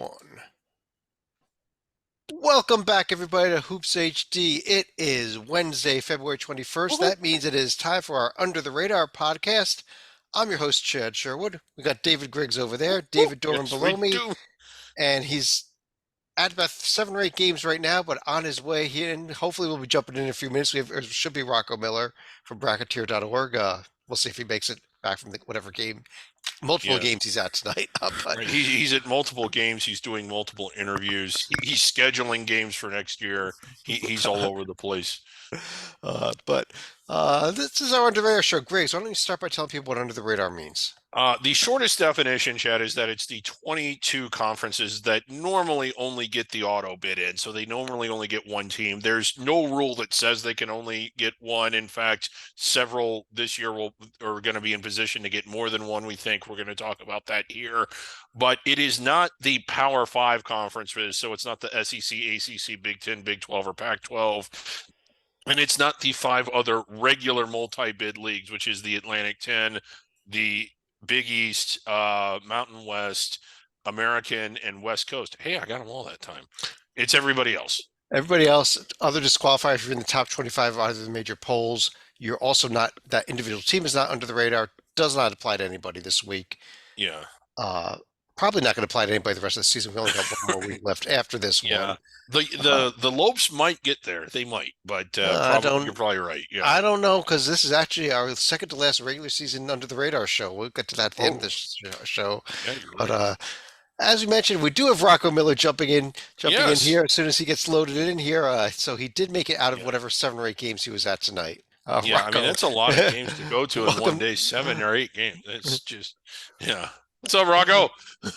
One. Welcome back, everybody, to Hoops HD. It is Wednesday, February 21st. Woohoo. That means it is time for our Under the Radar podcast. I'm your host, Chad Sherwood. We got David Griggs over there, David Dorman Yes, below we me, do. and he's at about 7 or 8 games right now, but on his way here, and hopefully we'll be jumping in a few minutes. It should be Rocco Miller from Bracketeer.org. We'll see if he makes it back from whatever game, multiple Yeah, games he's at tonight. But right. He's at multiple games. He's doing multiple interviews. He's scheduling games for next year. He's all over the place. but this is our Under the Radar show. Griggs, why don't you start by telling people what Under the Radar means? The shortest definition, Chad, is that it's the 22 conferences that normally only get the auto bid in. So they normally only get one team. There's no rule that says they can only get one. In fact, several this year are going to be in position to get more than one. We think we're going to talk about that here. But it is not the Power Five conferences. So it's not the SEC, ACC, Big Ten, Big 12, or Pac 12. And it's not the five other regular multi-bid leagues, which is the Atlantic 10, the Big East, Mountain West, American, and West Coast. Hey, I got them all that time. It's everybody else. Everybody else, other disqualifiers, if you're in the top 25 out of the major polls, you're also not, that individual team is not under the radar, does not apply to anybody this week. Yeah. Uh, Probably not going to apply to anybody the rest of the season. We only got one more week left after this Yeah. one. The Lopes might get there. They might, but I you're don't, probably right. Yeah. I don't know because this is actually our second to last regular season under the radar show. We'll get to that at the end of Oh, this show. yeah, you're But right. as we mentioned, we do have Rocco Miller jumping in Yes. here as soon as he gets loaded in here. So he did make it out of Yeah. whatever 7 or 8 games he was at tonight. Yeah. I mean, Rocco, that's a lot of games to go to in one welcome. day, 7 or 8 games. It's just, yeah. What's up, Rocco?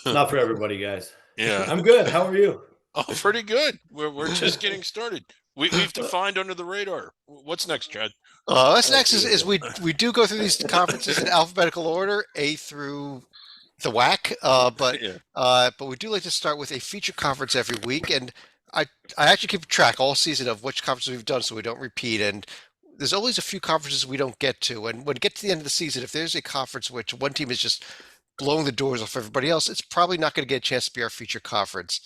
Not for everybody, guys. Yeah. I'm good. How are you? Oh, pretty good. We're just getting started. We've defined under the radar. What's next, Chad? What's That's next is beautiful. we do go through these conferences in alphabetical order, A through the WAC. Yeah. But we do like to start with a feature conference every week, and I I actually keep track all season of which conferences we've done so we don't repeat. And there's always a few conferences we don't get to. And when we get to the end of the season, if there's a conference which one team is just blowing the doors off everybody else, it's probably not going to get a chance to be our feature conference.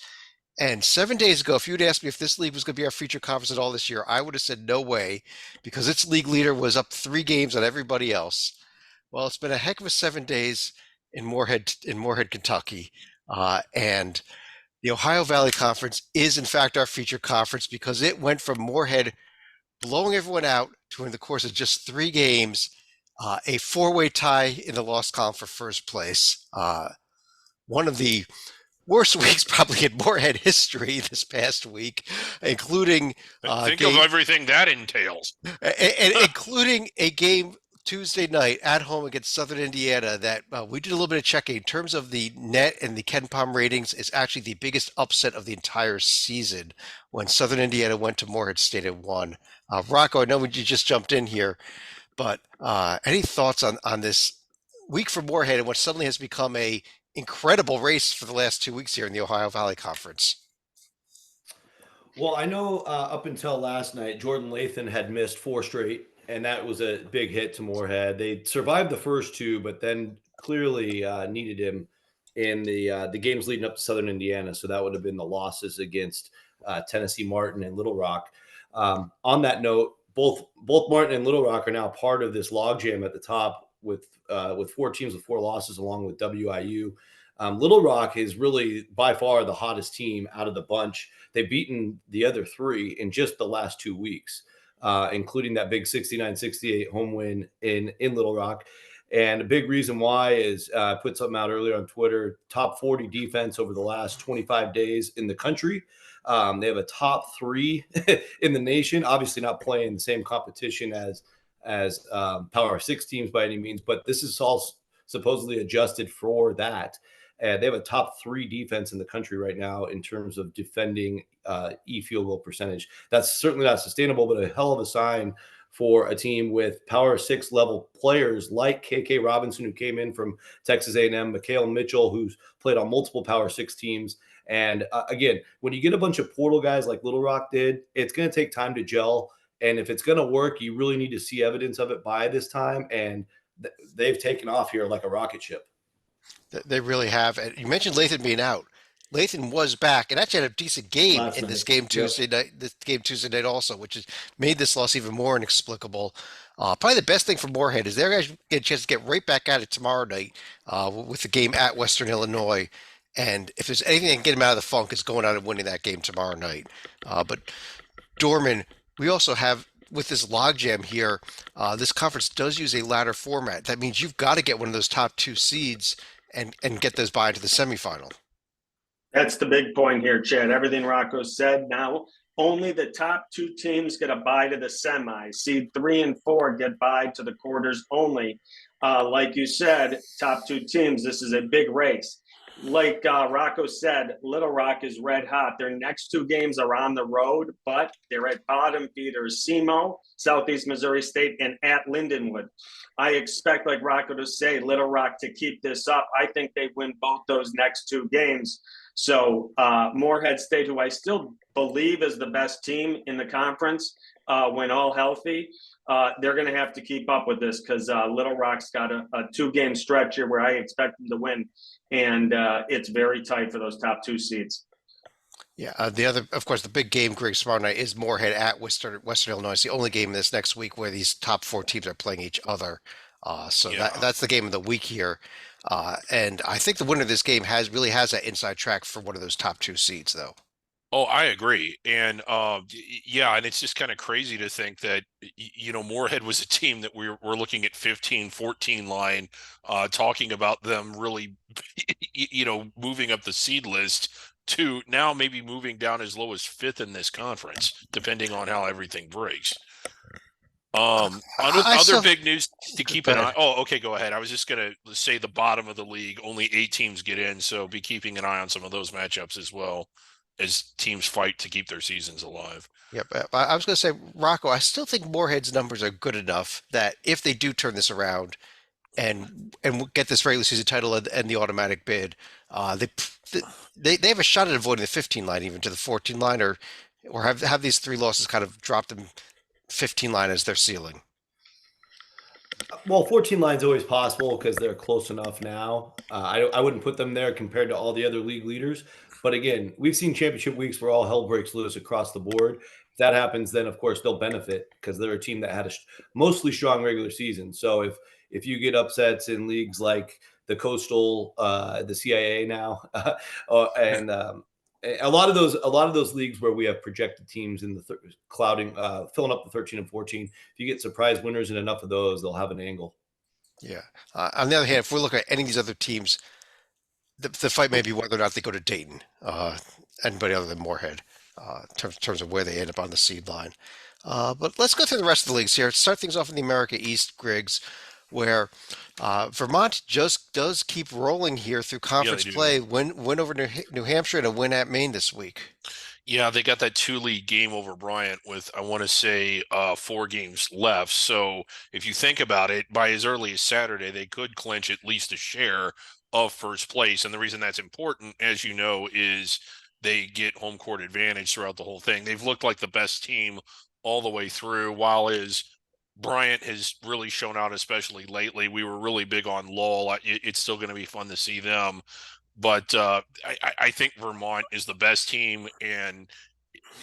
And 7 days ago, if you'd asked me if this league was going to be our feature conference at all this year, I would have said no way, because its league leader was up 3 games on everybody else. Well, it's been a heck of a 7 days in Moorhead, Kentucky, and the Ohio Valley Conference is in fact our feature conference because it went from Moorhead blowing everyone out to, in the course of just 3 games, a four-way tie in the loss column for first place. One of the worst weeks probably in Moorhead history this past week, including Think of game everything that entails. and including a game Tuesday night at home against Southern Indiana that we did a little bit of checking in terms of the net and the Ken Palm ratings. Is actually the biggest upset of the entire season when Southern Indiana went to Moorhead State and won. Rocco, I know you just jumped in here, but any thoughts on this week for Moorhead and what suddenly has become a incredible race for the last 2 weeks here in the Ohio Valley Conference? Well, I know up until last night, Jordan Lathan had missed four straight, and that was a big hit to Moorhead. They survived the first two, but then clearly needed him in the games leading up to Southern Indiana. So that would have been the losses against Tennessee Martin and Little Rock. On that note, both Martin and Little Rock are now part of this logjam at the top with four teams with four losses, along with WIU. Little Rock is really by far the hottest team out of the bunch. They've beaten the other three in just the last 2 weeks, including that big 69-68 home win in Little Rock. And a big reason why is I put something out earlier on Twitter, top 40 defense over the last 25 days in the country. They have a top three in the nation, obviously not playing the same competition as Power Six teams by any means, but this is all supposedly adjusted for that. They have a top three defense in the country right now in terms of defending field goal percentage. That's certainly not sustainable, but a hell of a sign for a team with Power Six level players like KK Robinson, who came in from Texas A&M, Mikhail Mitchell, who's played on multiple Power Six teams. And again, when you get a bunch of portal guys like Little Rock did, it's going to take time to gel. And if it's going to work, you really need to see evidence of it by this time. And they've taken off here like a rocket ship. They really have. And you mentioned Lathan being out. Lathan was back and actually had a decent game last in this night. game Yep. Tuesday night. This game Tuesday night also, which has made this loss even more inexplicable. Probably the best thing for Moorhead is they're going to get a chance to get right back at it tomorrow night with the game at Western Illinois. And if there's anything that can get him out of the funk, it's going out and winning that game tomorrow night. But Dorman, we also have with this logjam here, this conference does use a ladder format. That means you've got to get one of those top two seeds and get those by to the semifinal. That's the big point here, Chad. Everything Rocco said. Now, only the top two teams get a bye to the semis. Seed 3 and 4 get bye to the quarters only. Like you said, top two teams, this is a big race. Like Rocco said, Little Rock is red hot. Their next two games are on the road, but they're at bottom feeders SEMO, Southeast Missouri State, and at Lindenwood. I expect, like Rocco to say, Little Rock to keep this up. I think they win both those next two games. So Moorhead State, who I still believe is the best team in the conference when all healthy, they're going to have to keep up with this because Little Rock's got a two-game stretch here where I expect them to win, and it's very tight for those top two seeds. Yeah, the other, of course, the big game, Greg, tomorrow night is Moorhead at Western Illinois. It's the only game this next week where these top four teams are playing each other. So Yeah. that's the game of the week here. And I think the winner of this game really has that inside track for one of those top two seeds, though. Oh, I agree. And yeah, and it's just kind of crazy to think that Moorhead was a team that we're looking at 15-14 line, talking about them really moving up the seed list to now maybe moving down as low as 5th in this conference, depending on how everything breaks. Other big news to keep an eye. Oh, okay, go ahead. I was just gonna say the bottom of the league, only 8 teams get in, so be keeping an eye on some of those matchups as well as teams fight to keep their seasons alive. Yep. I was going to say, Rocco, I still think Moorhead's numbers are good enough that if they do turn this around and get this regular season title and the automatic bid, they have a shot at avoiding the 15 line even to the 14 line, or have these 3 losses kind of dropped them 15 line as their ceiling. Well, 14 line's always possible because they're close enough now. I wouldn't put them there compared to all the other league leaders. But again, we've seen championship weeks where all hell breaks loose across the board. If that happens, then of course they'll benefit because they're a team that had a mostly strong regular season. So if you get upsets in leagues like the Coastal, the CIA now, and a lot of those leagues where we have projected teams in the filling up the 13 and 14. If you get surprise winners in enough of those, they'll have an angle. Yeah. On the other hand, if we're looking at any of these other teams, the fight may be whether or not they go to Dayton, anybody other than Moorhead, in terms of where they end up on the seed line. But let's go through the rest of the leagues here. Start things off in the America East, Griggs, where Vermont just does keep rolling here through conference play. Win over New Hampshire and a win at Maine this week. Yeah, they got that 2-league game over Bryant with, I want to say, 4 games left. So if you think about it, by as early as Saturday, they could clinch at least a share of first place. And the reason that's important, as you know, is they get home court advantage throughout the whole thing. They've looked like the best team all the way through, while as Bryant has really shown out, especially lately. We were really big on Lowell. It's still going to be fun to see them. But I think Vermont is the best team, and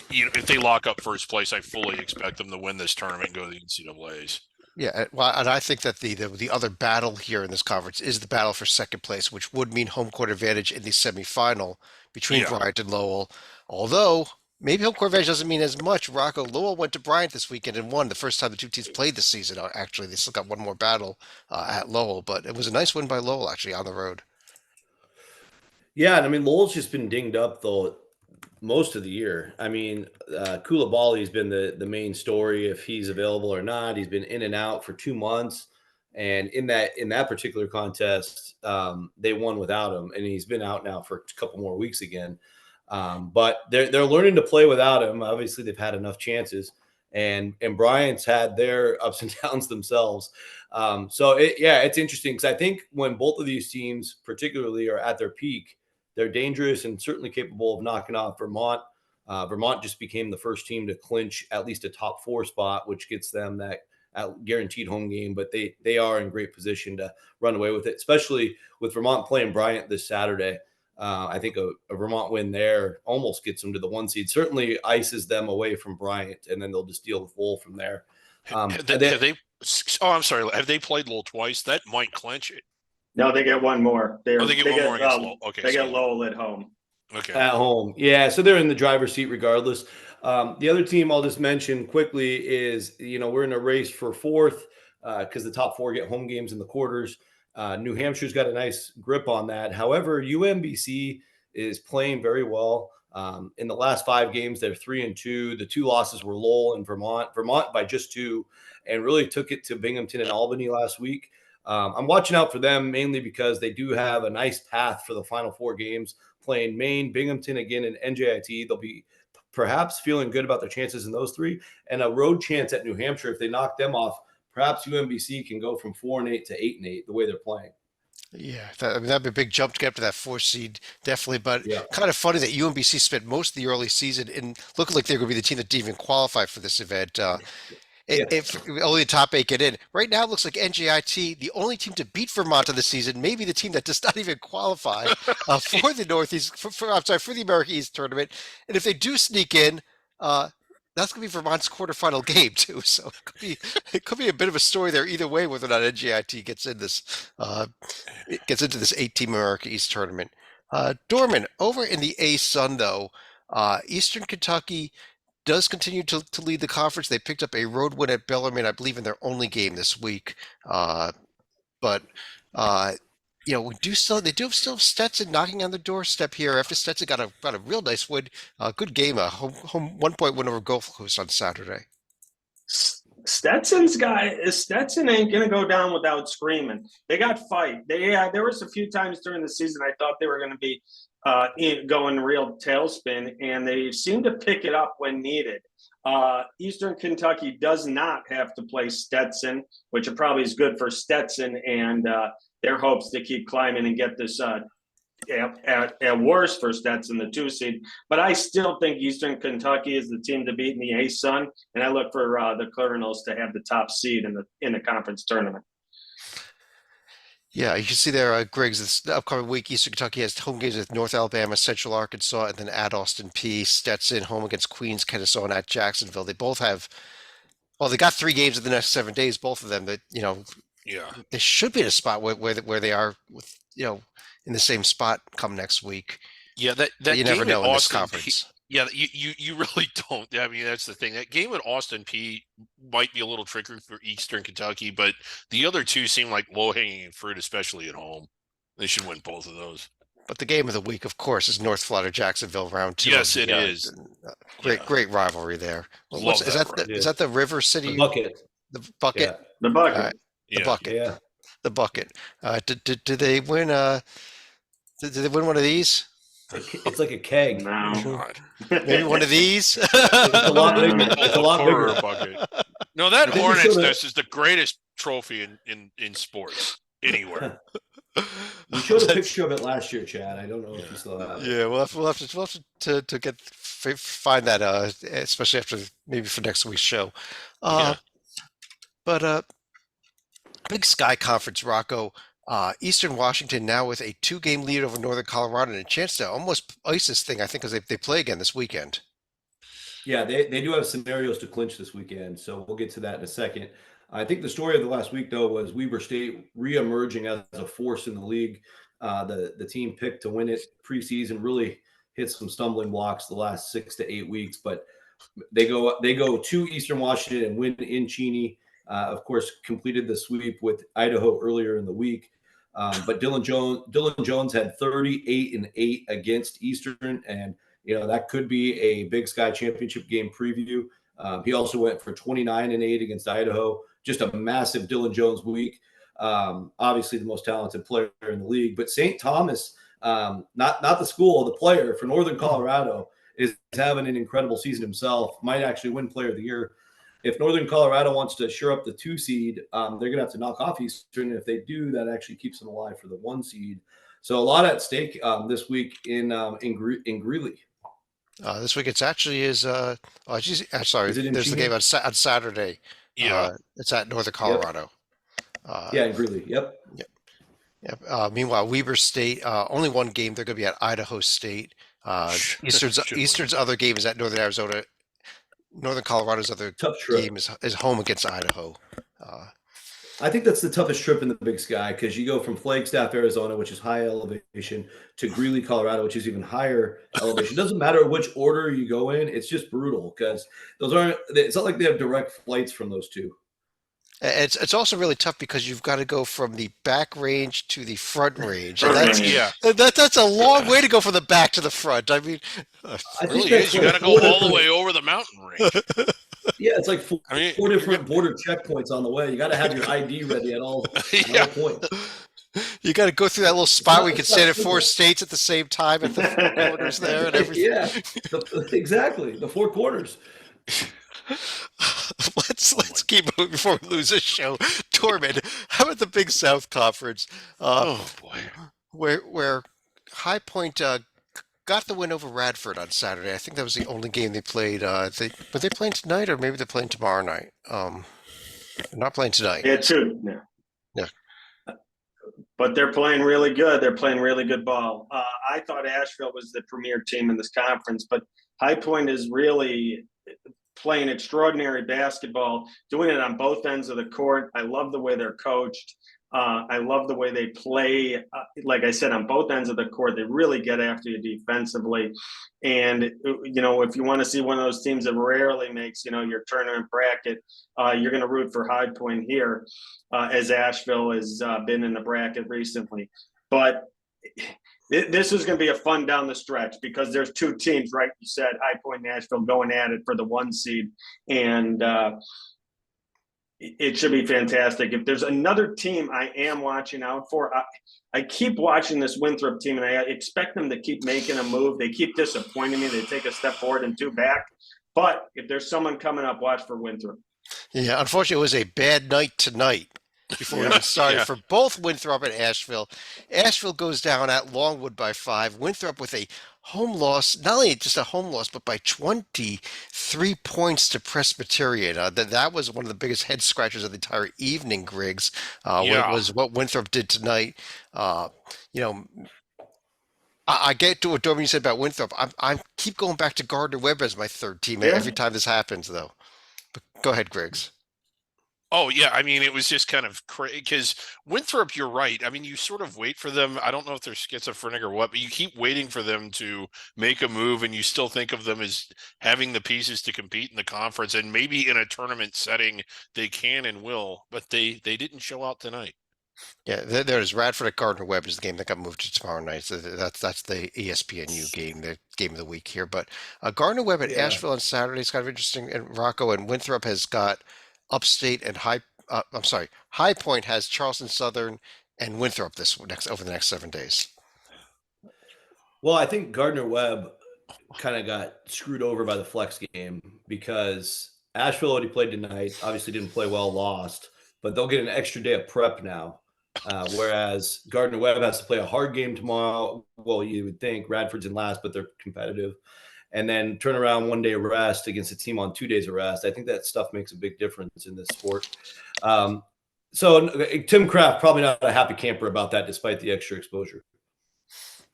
if they lock up first place, I fully expect them to win this tournament and go to the NCAAs. Yeah, well, and I think that the other battle here in this conference is the battle for second place, which would mean home court advantage in the semifinal between Bryant and Lowell. Although maybe home court advantage doesn't mean as much. Rocco, Lowell went to Bryant this weekend and won the first time the two teams played this season. Actually, they still got one more battle at Lowell, but it was a nice win by Lowell actually on the road. Yeah, and I mean Lowell's just been dinged up though most of the year. I mean, Koulibaly has been the main story if he's available or not. He's been in and out for 2 months, and in that particular contest, they won without him, and he's been out now for a couple more weeks again. But they're learning to play without him. Obviously, they've had enough chances, and Bryant's had their ups and downs themselves. It's interesting because I think when both of these teams, particularly, are at their peak, they're dangerous and certainly capable of knocking off Vermont. Vermont just became the first team to clinch at least a top 4 spot, which gets them that guaranteed home game. But they are in great position to run away with it, especially with Vermont playing Bryant this Saturday. I think a Vermont win there almost gets them to the 1 seed. Certainly ices them away from Bryant, and then they'll just deal with Lowell from there. Have they? Oh, I'm sorry. Have they played Lowell twice? That might clench it. No, they get one more. They get one more against Lowell. Okay, they get Lowell at home. Okay. At home. Yeah, so they're in the driver's seat regardless. The other team I'll just mention quickly is, we're in a race for fourth because the top 4 get home games in the quarters. New Hampshire's got a nice grip on that. However, UMBC is playing very well. In the last 5 games, they're 3-2. The 2 losses were Lowell and Vermont. Vermont by just 2, and really took it to Binghamton and Albany last week. I'm watching out for them mainly because they do have a nice path for the final 4 games, playing Maine, Binghamton again, and NJIT. They'll be perhaps feeling good about their chances in those 3, and a road chance at New Hampshire. If they knock them off, perhaps UMBC can go from 4-8 to 8-8 the way they're playing. Yeah, that'd be a big jump to get up to that 4 seed, definitely. But Yeah. kind of funny that UMBC spent most of the early season in looking like they're going to be the team that didn't even qualify for this event. If only the top 8 get in. Right now, it looks like NJIT, the only team to beat Vermont in the season, maybe the team that does not even qualify for the Northeast, for the America East tournament. And if they do sneak in, that's going to be Vermont's quarterfinal game too. So it could be a bit of a story there either way, whether or not NJIT gets into this 8-team America East tournament. Dorman, over in the A-Sun though, Eastern Kentucky does continue to lead the conference. They picked up a road win at Bellarmine, I believe, in their only game this week. But they do still have Stetson knocking on the doorstep here after Stetson got a real nice win. Good game, a home 1-point win over Gulf Coast on Saturday. Stetson ain't gonna go down without screaming. They got fight. There was a few times during the season I thought they were going to be going real tailspin, and they seem to pick it up when needed. Eastern Kentucky does not have to play Stetson, which probably is good for Stetson and their hopes to keep climbing and get this at worst for Stetson, the 2 seed. But I still think Eastern Kentucky is the team to beat in the A-Sun, and I look for the Cardinals to have the top seed in the conference tournament. Yeah, you can see there, Griggs, this upcoming week, Eastern Kentucky has home games with North Alabama, Central Arkansas, and then at Austin Peay. Stetson home against Queens, Kennesaw, and at Jacksonville. They both have, they got 3 games in the next 7 days, both of them. That they should be in a spot where they are with in the same spot come next week. Yeah, that you never know in this conference. Yeah, you really don't. I mean, that's the thing. That game at Austin Peay might be a little trickier for Eastern Kentucky, but the other 2 seem like low-hanging fruit, especially at home. They should win both of those. But the game of the week, of course, is North Florida Jacksonville round 2. Yes, it is. Great rivalry there. Is that the River City? The Bucket. The Bucket. Yeah. The Bucket. The Bucket. Yeah. The Bucket. Did they win? Did they win one of these? It's like a keg. No. God. Maybe one of these. It's a lot bigger. It's a lot Horror bigger. bucket. No, that hornet's nest is the greatest trophy in sports anywhere. We showed a picture of it last year, Chad. I don't know if you still have it. Yeah, we'll have to find that, especially after maybe for next week's show. But Big Sky Conference, Rocco. Eastern Washington now with a 2-game lead over Northern Colorado and a chance to almost ice this thing, I think, because they play again this weekend. Yeah, they do have scenarios to clinch this weekend, so we'll get to that in a second. I think the story of the last week, though, was Weber State reemerging as a force in the league. The team picked to win it preseason really hit some stumbling blocks the last 6 to 8 weeks, but they go to Eastern Washington and win in Cheney. Of course, completed the sweep with Idaho earlier in the week. But Dylan Jones had 38-8 against Eastern, and that could be a Big Sky championship game preview. He also went for 29-8 against Idaho. Just a massive Dylan Jones week. Obviously, the most talented player in the league. But St. Thomas, not the school, the player for Northern Colorado, is having an incredible season himself. Might actually win Player of the Year. If Northern Colorado wants to shore up the 2 seed, they're going to have to knock off Eastern. And if they do, that actually keeps them alive for the 1 seed. So a lot at stake this week in Greeley. This week it's actually sorry. There's the game on Saturday. Yeah, it's at Northern Colorado. In Greeley. Yep. Yep. Meanwhile, Weber State, only one game. They're going to be at Idaho State. Should win. Eastern's other game is at Northern Arizona. Northern Colorado's other Tough trip. game is home against Idaho. Uh, I think that's the toughest trip in the Big Sky because you go from Flagstaff, Arizona, which is high elevation, to Greeley, Colorado, which is even higher elevation. It doesn't matter which order you go in; it's just brutal because those aren't. It's not like they have direct flights from those two. it's also really tough because you've got to go from the back range to the front range, and Front that's range. Yeah, that's a long way to go from the back to the front. I mean, I think really that's is. You like got to go four all the different- way over the mountain range. Yeah, it's like four, I mean, four different border checkpoints on the way. You got to have your ID ready at all Yeah. points. you got to go through that little spot where you can it's not stand at four simple. states at the same time at the four corners there and everything. Yeah, exactly. The four quarters. Let's keep moving before we lose this show. Tormund, how about the Big South Conference, Oh boy. where High Point got the win over Radford on Saturday? I think that was the only game they played. Were they playing tonight or maybe they're playing tomorrow night? They're not playing tonight. Yeah, two. Yeah. Yeah. But they're playing really good. They're playing really good ball. I thought Asheville was the premier team in this conference, but High Point is really playing extraordinary basketball, doing it on both ends of the court. I love the way they're coached. I love the way they play. Like I said, on both ends of the court, they really get after you defensively. And, you know, if you want to see one of those teams that rarely makes, you know, your tournament bracket, you're going to root for High Point here, as Asheville has been in the bracket recently. But this is going to be a fun down the stretch because there's two teams, right? You said High Point and Nashville going at it for the 1 seed. And, it should be fantastic. If there's another team I am watching out for, I keep watching this Winthrop team, and I expect them to keep making a move. They keep disappointing me. They take a step forward and 2 back. But if there's someone coming up, watch for Winthrop. Yeah, unfortunately, it was a bad night tonight before we Yeah. even started Yeah. for both Winthrop and Asheville. Asheville goes down at Longwood by 5. Winthrop with a home loss, not only just a home loss, but by 23 points to Presbyterian. That was one of the biggest head scratchers of the entire evening, Griggs. Yeah. Was what Winthrop did tonight. You know, I get to what Dorman said about Winthrop. I keep going back to Gardner Webb as my third team Yeah. every time this happens, though. But go ahead, Griggs. Oh yeah, I mean it was just kind of crazy because Winthrop, you're right. I mean, you sort of wait for them. I don't know if they're schizophrenic or what, but you keep waiting for them to make a move, and you still think of them as having the pieces to compete in the conference, and maybe in a tournament setting they can and will, but they didn't show out tonight. Yeah, there's Radford at Gardner Webb is the game that got moved to tomorrow night. So that's the ESPNU game, the game of the week here. But Gardner Webb at Yeah. Asheville on Saturday is kind of interesting. And Rocco and Winthrop has got Upstate and High Point has Charleston Southern and Winthrop over the next 7 days. Well, I think Gardner Webb kind of got screwed over by the flex game because Asheville already played tonight. Obviously, didn't play well, lost, but they'll get an extra day of prep now. Whereas Gardner Webb has to play a hard game tomorrow. Well, you would think Radford's in last, but they're competitive. And then turn around 1 day of rest against a team on 2 days of rest. I think that stuff makes a big difference in this sport. So Tim Kraft probably not a happy camper about that, despite the extra exposure.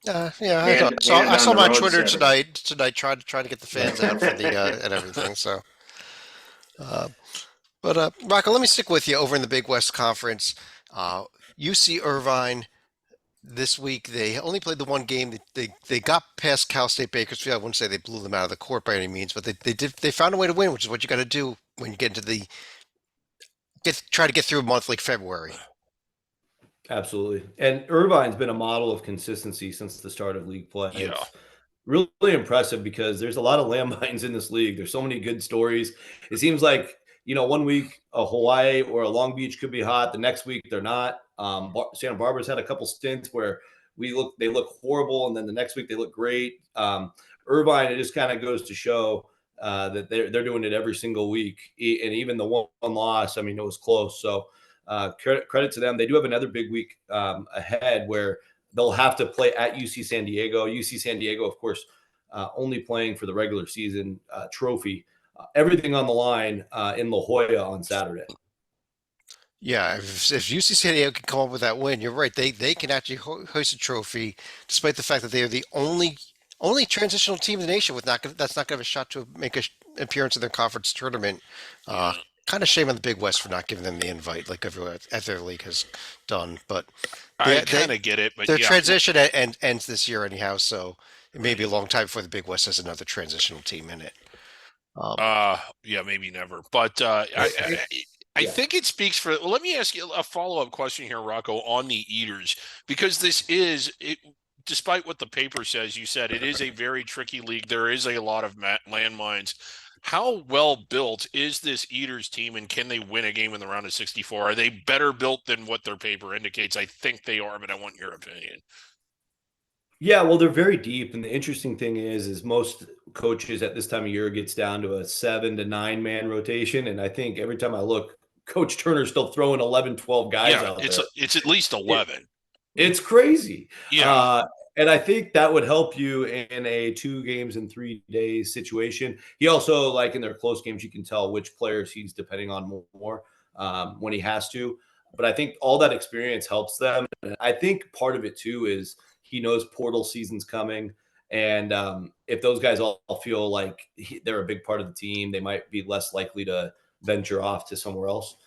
Yeah, And I saw on him the on road Twitter Saturday. tonight trying to get the fans out for the and everything. So, but Rocco, let me stick with you over in the Big West Conference. UC Irvine this week they only played the one game. They got past Cal State Bakersfield. I wouldn't say they blew them out of the court by any means, but they found a way to win, which is what you got to do when you get into try to get through a month like February. Absolutely. And Irvine's been a model of consistency since the start of league play. Yeah. It's really impressive because there's a lot of landmines in this league. There's so many good stories. It seems like, 1 week a Hawaii or a Long Beach could be hot. The next week they're not. Santa Barbara's had a couple stints where they look horrible, and then the next week they look great. Irvine, it just kind of goes to show that they're doing it every single week. And even the one loss, I mean, it was close. So credit to them. They do have another big week ahead where they'll have to play at UC San Diego. UC San Diego, of course, only playing for the regular season trophy. Everything on the line in La Jolla on Saturday. Yeah, if UC San Diego can come up with that win, you're right. They can actually hoist a trophy, despite the fact that they are the only transitional team in the nation that's not going to have a shot to make a appearance in their conference tournament. Uh, Yeah. Kind of shame on the Big West for not giving them the invite, like every other league has done. But I they kind of get it, but their yeah, transition ends this year anyhow, so it may be right. a long time before the Big West has another transitional team in it. Um, Yeah, maybe never. But I Yeah. think it speaks for. Well, let me ask you a follow-up question here, Rocco, on the Eaters, because this is it. Despite what the paper says, you said it is a very tricky league. There is a lot of landmines. How well built is this Eaters team, and can they win a game in the round of 64? Are they better built than what their paper indicates? I think they are, but I want your opinion. Yeah, well, they're very deep, and the interesting thing is most coaches at this time of year gets down to a 7 to 9 man rotation, and I think every time I look, Coach Turner's still throwing 11, 12 guys Yeah, out it's there. it's at least It, 11. it's crazy. Yeah, Uh, and I think that would help you in a 2 games in 3 days situation. He also, like in their close games, you can tell which players he's depending on more when he has to. But I think all that experience helps them. And I think part of it too is he knows portal season's coming. And if those guys all feel like they're a big part of the team, they might be less likely to venture off to somewhere else.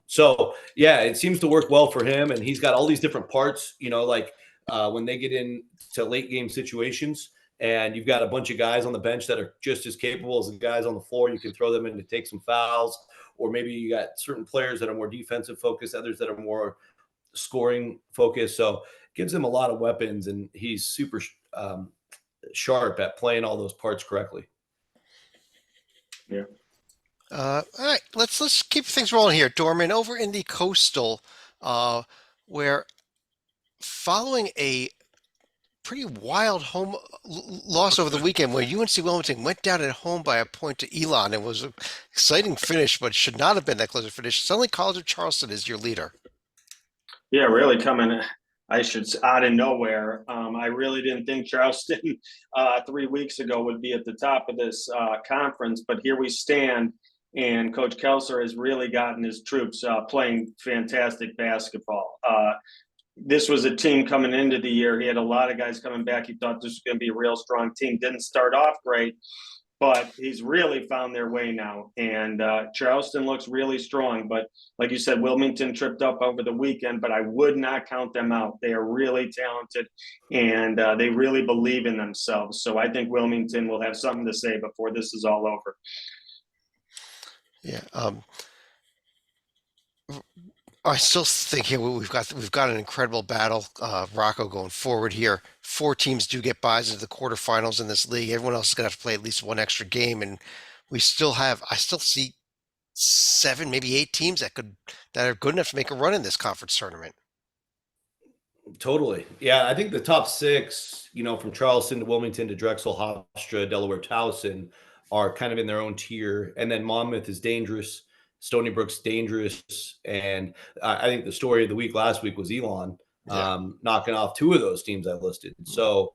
So yeah, it seems to work well for him, and he's got all these different parts. Like when they get into late game situations, and you've got a bunch of guys on the bench that are just as capable as the guys on the floor. You can throw them in to take some fouls, or maybe you got certain players that are more defensive focused, others that are more scoring focused. So it gives him a lot of weapons, and he's super sharp at playing all those parts correctly. Yeah. all right, let's keep things rolling here, Dorman. Over in the Coastal, where following a pretty wild home loss over the weekend, where UNC Wilmington went down at home by a point to Elon. It was an exciting finish, but should not have been that close a finish. Suddenly, College of Charleston is your leader. Yeah, really coming, out of nowhere. I really didn't think Charleston 3 weeks ago would be at the top of this conference, but here we stand. And Coach Kelser has really gotten his troops playing fantastic basketball. This was a team coming into the year. He had a lot of guys coming back. He thought this was going to be a real strong team. Didn't start off great, but he's really found their way now. And Charleston looks really strong. But like you said, Wilmington tripped up over the weekend, but I would not count them out. They are really talented, and they really believe in themselves. So I think Wilmington will have something to say before this is all over. Yeah. I still think here we've got an incredible battle, Rocco, going forward here. Four teams do get buys into the quarterfinals in this league. Everyone else is going to have to play at least one extra game, and I still see seven, maybe eight teams that are good enough to make a run in this conference tournament. Totally. Yeah, I think the top six, from Charleston to Wilmington to Drexel, Hofstra, Delaware, Towson, are kind of in their own tier. And then Monmouth is dangerous. Stony Brook's dangerous. And I think the story of the week last week was Elon knocking off two of those teams I listed. So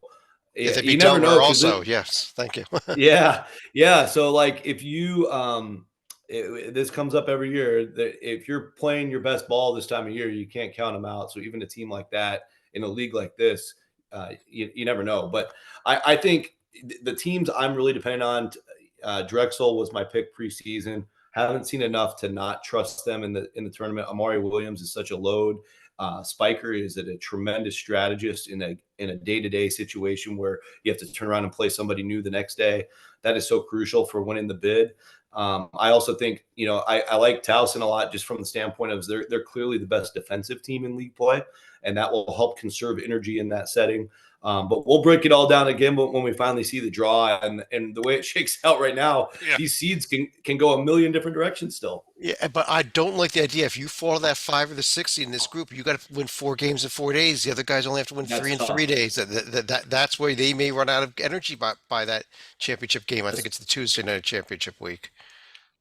If they you beat never Delaware know. also, yes, thank you. Yeah. Yeah. So, like, if you, this comes up every year that if you're playing your best ball this time of year, you can't count them out. So even a team like that in a league like this, you never know. But I think the teams I'm really dependent on, Drexel was my pick preseason. Haven't seen enough to not trust them in the tournament. Amari Williams is such a load. Spiker is a tremendous strategist in a day-to-day situation where you have to turn around and play somebody new the next day. That is so crucial for winning the bid. I also think, I like Towson a lot just from the standpoint of they're clearly the best defensive team in league play, and that will help conserve energy in that setting. But we'll break it all down again when we finally see the draw and the way it shakes out right now. Yeah. These seeds can go a million different directions still. Yeah, but I don't like the idea. If you fall to that 5 or the 6 seed in this group, you got to win 4 games in 4 days. The other guys only have to win That's 3 in tough. 3 days. That's where they may run out of energy by that championship game. I think it's the Tuesday night championship week.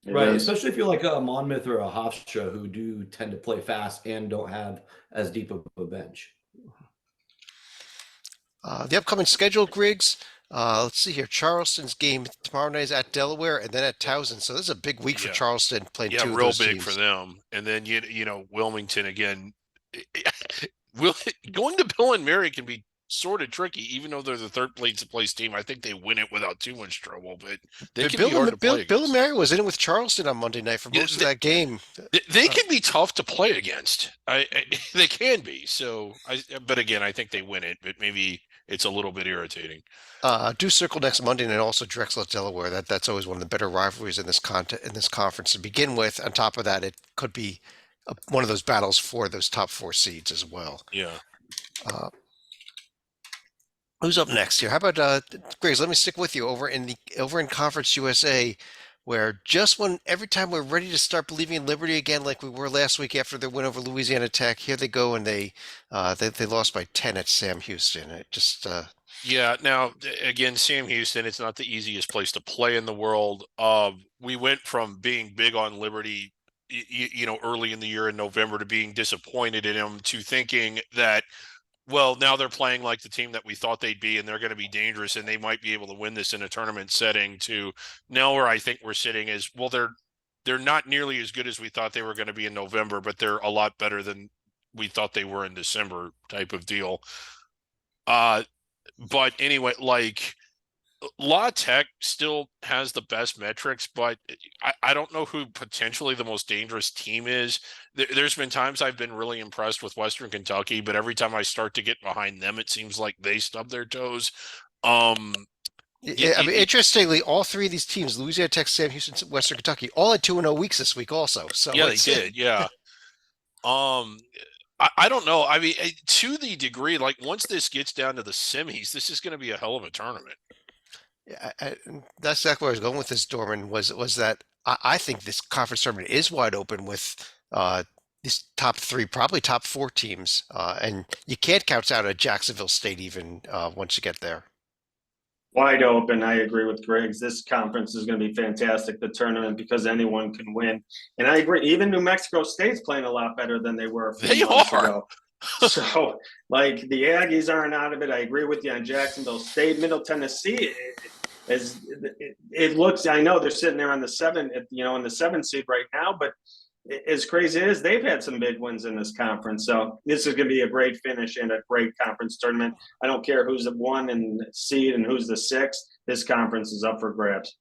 Right, especially if you're like a Monmouth or a Hofstra who do tend to play fast and don't have as deep of a bench. The upcoming schedule, Griggs, Let's see here. Charleston's game tomorrow night is at Delaware and then at Towson. So this is a big week for Yeah. Charleston playing Yeah, two of real those big teams. for them. And then Wilmington again. Will going to Bill and Mary can be sort of tricky, even though they're the third place team. I think they win it without too much trouble, but they can be hard to play Bill and against. Mary was in it with Charleston on Monday night for most of that game. They can be tough to play against. They can be. But again, I think they win it, but maybe it's a little bit irritating. Do circle next Monday night also Drexel at Delaware. That's always one of the better rivalries in this conference to begin with. On top of that, it could be one of those battles for those top 4 seeds as well. Yeah. Who's up next here? How about Griggs? Let me stick with you over in Conference USA, where every time we're ready to start believing in Liberty again, like we were last week after their win over Louisiana Tech, here they go and they lost by 10 at Sam Houston. It just Yeah. Now, again, Sam Houston, it's not the easiest place to play in the world. We went from being big on Liberty, early in the year in November to being disappointed in him to thinking that, well, now they're playing like the team that we thought they'd be, and they're going to be dangerous, and they might be able to win this in a tournament setting. To now, where I think we're sitting is, well, they're not nearly as good as we thought they were going to be in November, but they're a lot better than we thought they were in December, type of deal. But anyway, like La Tech still has the best metrics, but I don't know who potentially the most dangerous team is. There's been times I've been really impressed with Western Kentucky, but every time I start to get behind them, it seems like they stub their toes. Interestingly, all 3 of these teams, Louisiana Tech, Sam Houston, Western Kentucky, all had 2-0 weeks this week also. So yeah, they did. Yeah. I don't know. I mean, to the degree, like once this gets down to the semis, this is going to be a hell of a tournament. That's exactly where I was going with this, Dorman, was that I think this conference tournament is wide open with these top 3, probably top 4 teams. And you can't count out a Jacksonville State even once you get there. Wide open. I agree with Griggs. This conference is going to be fantastic, the tournament, because anyone can win. And I agree. Even New Mexico State's playing a lot better than they were a few months ago. So, like, the Aggies aren't out of it. I agree with you on Jacksonville State. Middle Tennessee, it looks, I know they're sitting there on the 7, in the 7th seed right now, but as crazy as they've had some big wins in this conference. So this is going to be a great finish and a great conference tournament. I don't care who's the 1 and seed and who's the 6th. This conference is up for grabs.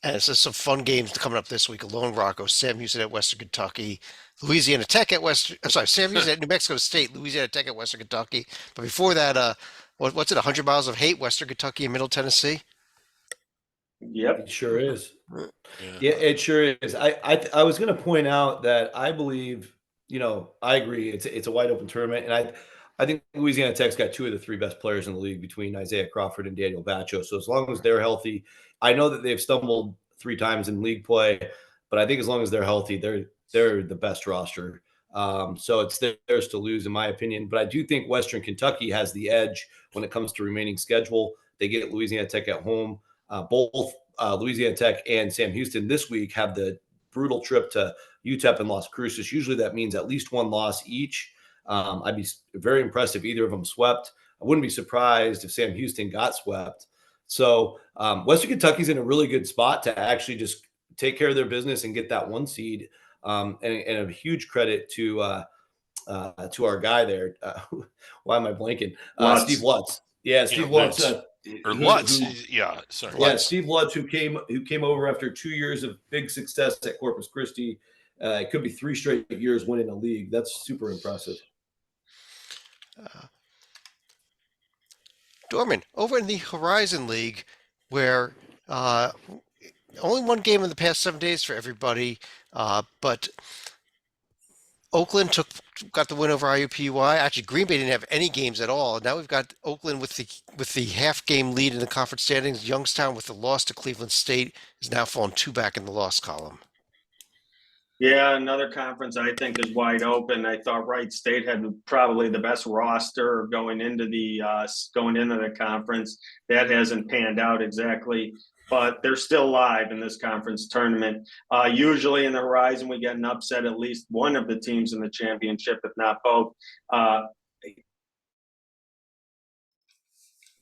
And it's just some fun games coming up this week. Lone Rocco, Sam Houston at Western Kentucky, Louisiana Tech at Sam Houston at New Mexico State, Louisiana Tech at Western Kentucky. But before that, what's it, 100 Miles of Hate, Western Kentucky and Middle Tennessee? Yep. It sure is. Yeah, it sure is. I was going to point out that I believe, I agree. It's a wide open tournament. And I think Louisiana Tech's got 2 of the 3 best players in the league between Isaiah Crawford and Daniel Bacho. So as long as they're healthy, I know that they've stumbled 3 times in league play, but I think as long as they're healthy, they're the best roster. So it's theirs to lose, in my opinion. But I do think Western Kentucky has the edge when it comes to remaining schedule. They get Louisiana Tech at home. Both Louisiana Tech and Sam Houston this week have the brutal trip to UTEP and Las Cruces. Usually that means at least 1 loss each. I'd be very impressed if either of them swept. I wouldn't be surprised if Sam Houston got swept. So Western Kentucky's in a really good spot to actually just take care of their business and get that 1 seed. And a huge credit to our guy there. Why am I blanking? Steve Lutz. Yeah, Steve Lutz. Lutz. Yeah, sorry. Yeah, Steve Lutz, who came over after 2 years of big success at Corpus Christi. It could be 3 straight years winning a league. That's super impressive. Dorman, over in the Horizon League, where only 1 game in the past 7 days for everybody, but Oakland got the win over IUPUI. Actually, Green Bay didn't have any games at all. Now we've got Oakland with the half-game lead in the conference standings. Youngstown with the loss to Cleveland State is now fallen 2 back in the loss column. Yeah, another conference I think is wide open. I thought Wright State had probably the best roster going into the conference. That hasn't panned out exactly, but they're still live in this conference tournament. Usually in the Horizon, we get an upset at least one of the teams in the championship, if not both.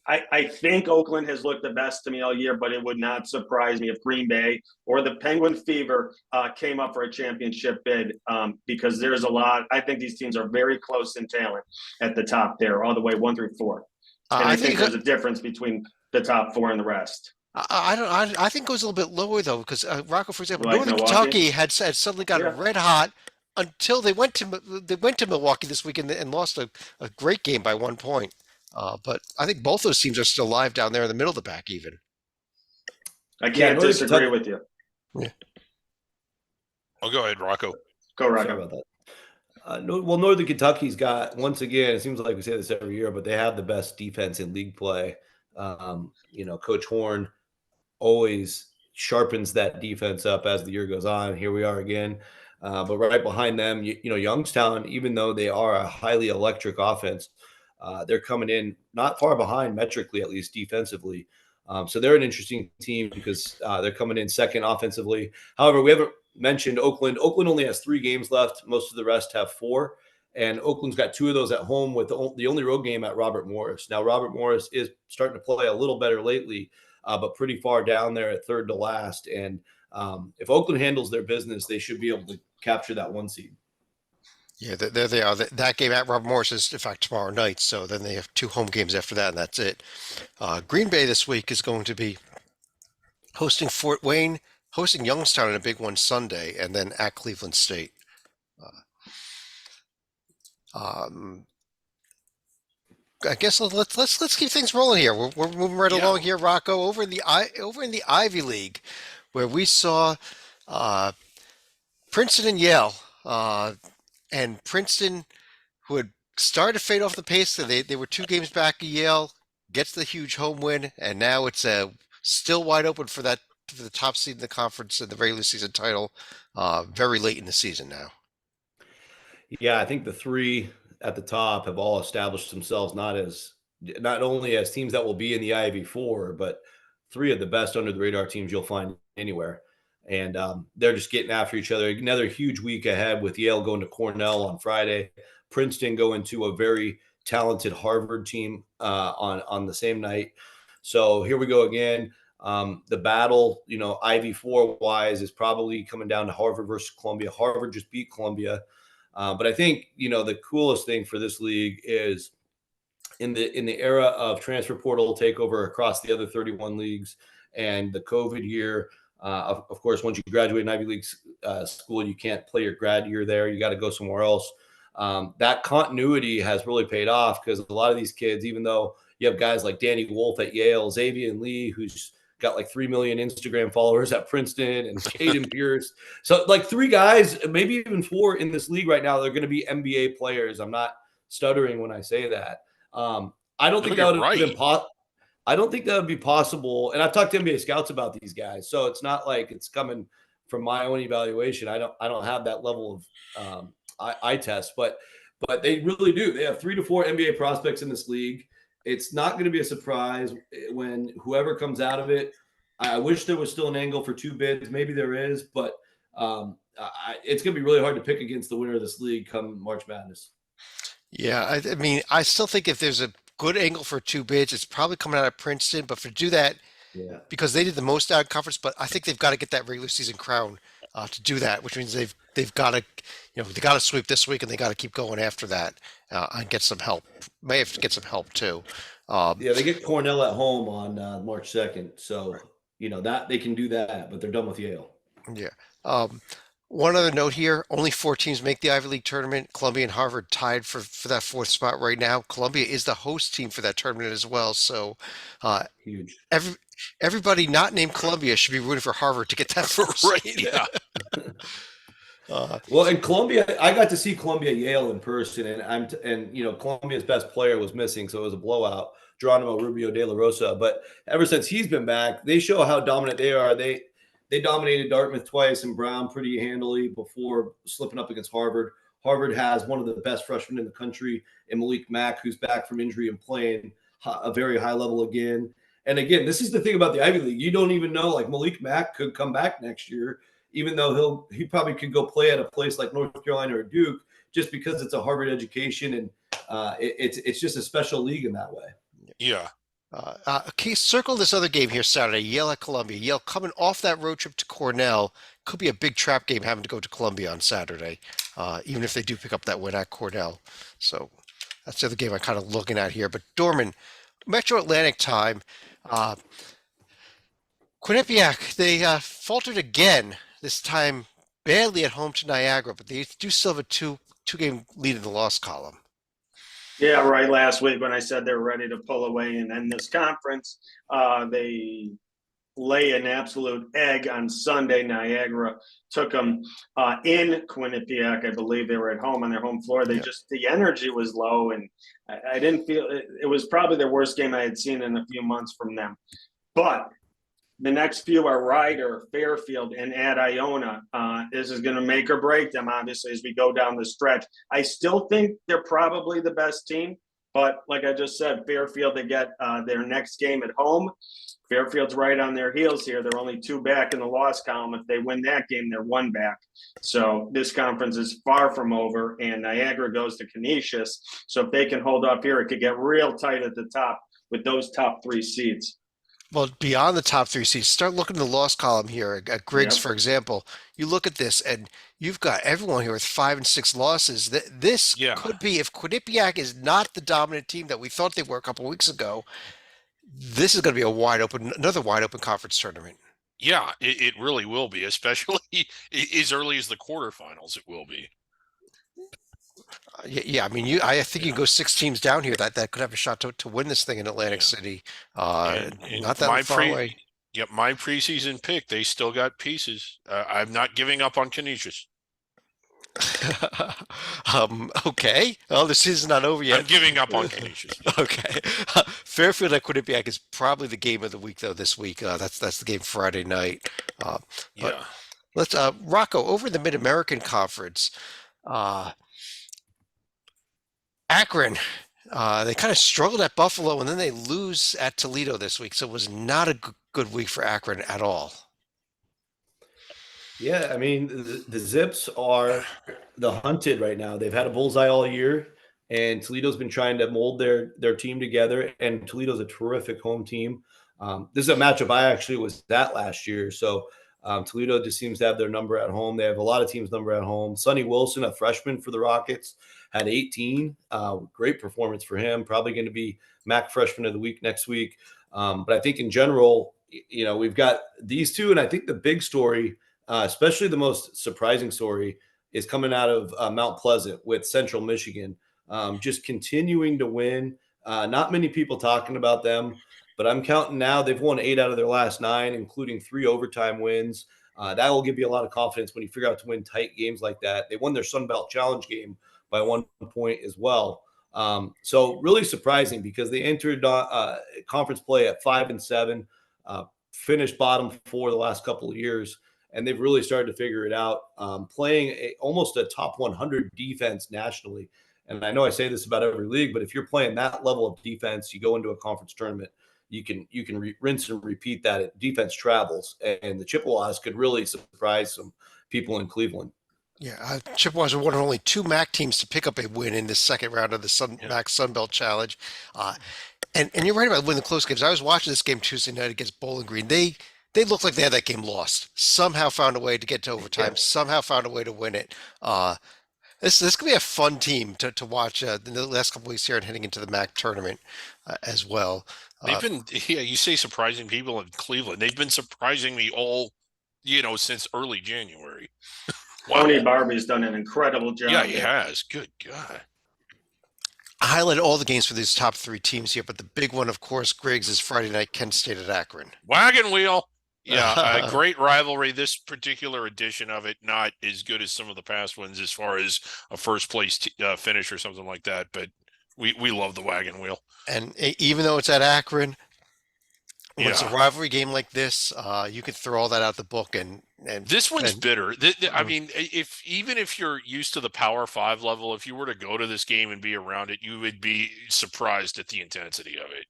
I think Oakland has looked the best to me all year, but it would not surprise me if Green Bay or the Penguin Fever came up for a championship bid because there's a lot. I think these teams are very close in talent at the top there, all the way 1 through 4. And I think there's a difference between the top 4 and the rest. I think it goes a little bit lower though, because Rocco, for example, Like Northern Milwaukee? Kentucky had suddenly got red hot until they went to Milwaukee this weekend and lost a great game by 1 point. But I think both those teams are still alive down there in the middle of the pack, even. I can't disagree with you. Yeah. Oh, go ahead, Rocco. Go, Rocco. Sorry about that. Northern Kentucky's got, once again, it seems like we say this every year, but they have the best defense in league play. Coach Horn always sharpens that defense up as the year goes on. Here we are again. But right behind them, Youngstown, even though they are a highly electric offense, they're coming in not far behind metrically, at least defensively. So they're an interesting team because they're coming in second offensively. However, we haven't mentioned Oakland. Oakland only has 3 games left. Most of the rest have 4. And Oakland's got 2 of those at home with the only road game at Robert Morris. Now, Robert Morris is starting to play a little better lately, but pretty far down there at third to last. And if Oakland handles their business, they should be able to capture that 1 seed. Yeah, there they are. That game at Robert Morris is, in fact, tomorrow night. So then they have 2 home games after that, and that's it. Green Bay this week is going to be hosting Fort Wayne, hosting Youngstown in a big one Sunday, and then at Cleveland State. I guess let's keep things rolling here. We're moving right along here, Rocco. Over in the Ivy League, where we saw Princeton and Yale, and Princeton, who had started to fade off the pace, they were 2 games back of Yale, gets the huge home win, and now it's still wide open for the top seed in the conference and the regular season title, very late in the season now. Yeah, I think the 3 at the top have all established themselves not only as teams that will be in the IV4, but 3 of the best under the radar teams you'll find anywhere. And they're just getting after each other. Another huge week ahead with Yale going to Cornell on Friday, Princeton going to a very talented Harvard team on the same night. So here we go again. The battle, IV4 wise, is probably coming down to Harvard versus Columbia. Harvard just beat Columbia. But I think, the coolest thing for this league is in the era of transfer portal takeover across the other 31 leagues and the COVID year. Of course, once you graduate in Ivy League school, you can't play your grad year there. You got to go somewhere else. That continuity has really paid off because a lot of these kids, even though you have guys like Danny Wolf at Yale, Xavier Lee, who's got like 3 million Instagram followers at Princeton, and Caden Pierce. So like 3 guys, maybe even 4 in this league right now, they're going to be NBA players. I'm not stuttering when I say that. I don't think that would have been possible. I don't think that would be possible. And I've talked to NBA scouts about these guys, so it's not like it's coming from my own evaluation. I don't have that level of eye test, but they really do. They have 3 to 4 NBA prospects in this league. It's not going to be a surprise when whoever comes out of it. I wish there was still an angle for 2 bids. Maybe there is, but it's going to be really hard to pick against the winner of this league come March Madness. Yeah, I mean, I still think if there's a good angle for 2 bids, it's probably coming out of Princeton. But to do that, because they did the most out of conference, but I think they've got to get that regular season crown to do that, which means they've got to, they got to sweep this week and they got to keep going after that and get some help. May have to get some help too. They get Cornell at home on March 2nd, so that they can do that, but they're done with Yale. Yeah. One other note here, only 4 teams make the Ivy League tournament. Columbia and Harvard tied for that 4th spot right now. Columbia is the host team for that tournament as well. So huge. Everybody not named Columbia should be rooting for Harvard to get that first. Right, yeah. Well, in Columbia, I got to see Columbia Yale in person, and Columbia's best player was missing, so it was a blowout. Geronimo Rubio de la Rosa. But ever since he's been back, they show how dominant they are. They dominated Dartmouth twice and Brown pretty handily before slipping up against Harvard. Harvard has one of the best freshmen in the country in Malik Mack, who's back from injury and playing a very high level again. And again, this is the thing about the Ivy League. You don't even know, like Malik Mack could come back next year, even though he probably could go play at a place like North Carolina or Duke, just because it's a Harvard education and it's just a special league in that way. Yeah. Keith, circle this other game here Saturday. Yale at Columbia. Yale coming off that road trip to Cornell. Could be a big trap game having to go to Columbia on Saturday, even if they do pick up that win at Cornell. So that's the other game I'm kind of looking at here. But Dorman, Metro Atlantic time. Quinnipiac, they faltered again, this time badly at home to Niagara, but they do still have a two-game lead in the loss column. Yeah, right. Last week when I said they're ready to pull away and end this conference, they lay an absolute egg on Sunday. Niagara took them in Quinnipiac. I believe they were at home on their home floor. They just, the energy was low, and I didn't feel it was probably their worst game I had seen in a few months from them. But the next few are Ryder, Fairfield, and at Iona. This is going to make or break them, obviously, as we go down the stretch. I still think they're probably the best team, but like I just said, Fairfield, they get their next game at home. Fairfield's right on their heels here. They're only 2 back in the loss column. If they win that game, they're 1 back. So this conference is far from over, and Niagara goes to Canisius. So if they can hold up here, it could get real tight at the top with those top 3 seeds. Well, beyond the top 3 seeds, start looking at the loss column here at Griggs, Yep. for example. You look at this, and you've got everyone here with 5 and 6 losses. This could be, if Quinnipiac is not the dominant team that we thought they were a couple weeks ago, this is going to be another wide open conference tournament. Yeah, it really will be, especially as early as the quarterfinals. It will be. Yeah, I mean, I think you can go 6 teams down here that could have a shot to win this thing in Atlantic City. And Not that far away. Yep, my preseason pick, they still got pieces. I'm not giving up on Canisius. Okay. Well, the season's not over yet. I'm giving up on Canisius. Okay. Fairfield at Quinnipiac is probably the game of the week, though, this week. That's the game Friday night. Yeah. Let's Rocco, over the Mid-American Conference. Akron, they kind of struggled at Buffalo, and then they lose at Toledo this week. So it was not a good week for Akron at all. Yeah, I mean, the Zips are the hunted right now. They've had a bullseye all year, and Toledo's been trying to mold their team together, and Toledo's a terrific home team. This is a matchup I actually was at last year, so Toledo just seems to have their number at home. They have a lot of teams' number at home. Sonny Wilson, a freshman for the Rockets, had 18. Great performance for him. Probably going to be MAC Freshman of the Week next week. But I think in general, we've got these two, and I think the big story, especially the most surprising story, is coming out of Mount Pleasant with Central Michigan, just continuing to win. Not many people talking about them, but I'm counting now. They've won 8 out of their last 9, including 3 overtime wins. That will give you a lot of confidence when you figure out to win tight games like that. They won their Sun Belt Challenge game by 1 point as well. So really surprising because they entered conference play at 5 and 7, finished bottom 4 the last couple of years, and they've really started to figure it out, playing almost a top 100 defense nationally. And I know I say this about every league, but if you're playing that level of defense, you go into a conference tournament, you can rinse and repeat that. Defense travels, and the Chippewas could really surprise some people in Cleveland. Yeah, Chippewas are one of only 2 MAC teams to pick up a win in the second round of the MAC Sun Belt Challenge. And you're right about winning the close games. I was watching this game Tuesday night against Bowling Green. They looked like they had that game lost. Somehow found a way to get to overtime. Somehow found a way to win it. This could be a fun team to watch in the last couple weeks here and heading into the MAC tournament as well. They've been, you say surprising people in Cleveland. They've been surprising me all, since early January. Wow. Tony Barbie's done an incredible job. Yeah, he has. Good God. I highlighted all the games for these top 3 teams here, but the big one, of course, Griggs, is Friday night, Kent State at Akron. Wagon wheel. Yeah, a great rivalry. This particular edition of it, not as good as some of the past ones as far as a first place finish or something like that, but we love the wagon wheel. And even though it's at Akron, when it's a Yeah. rivalry game like this, you could throw all that out the book. And This one's bitter. I mean, even if you're used to the Power 5 level, if you were to go to this game and be around it, you would be surprised at the intensity of it.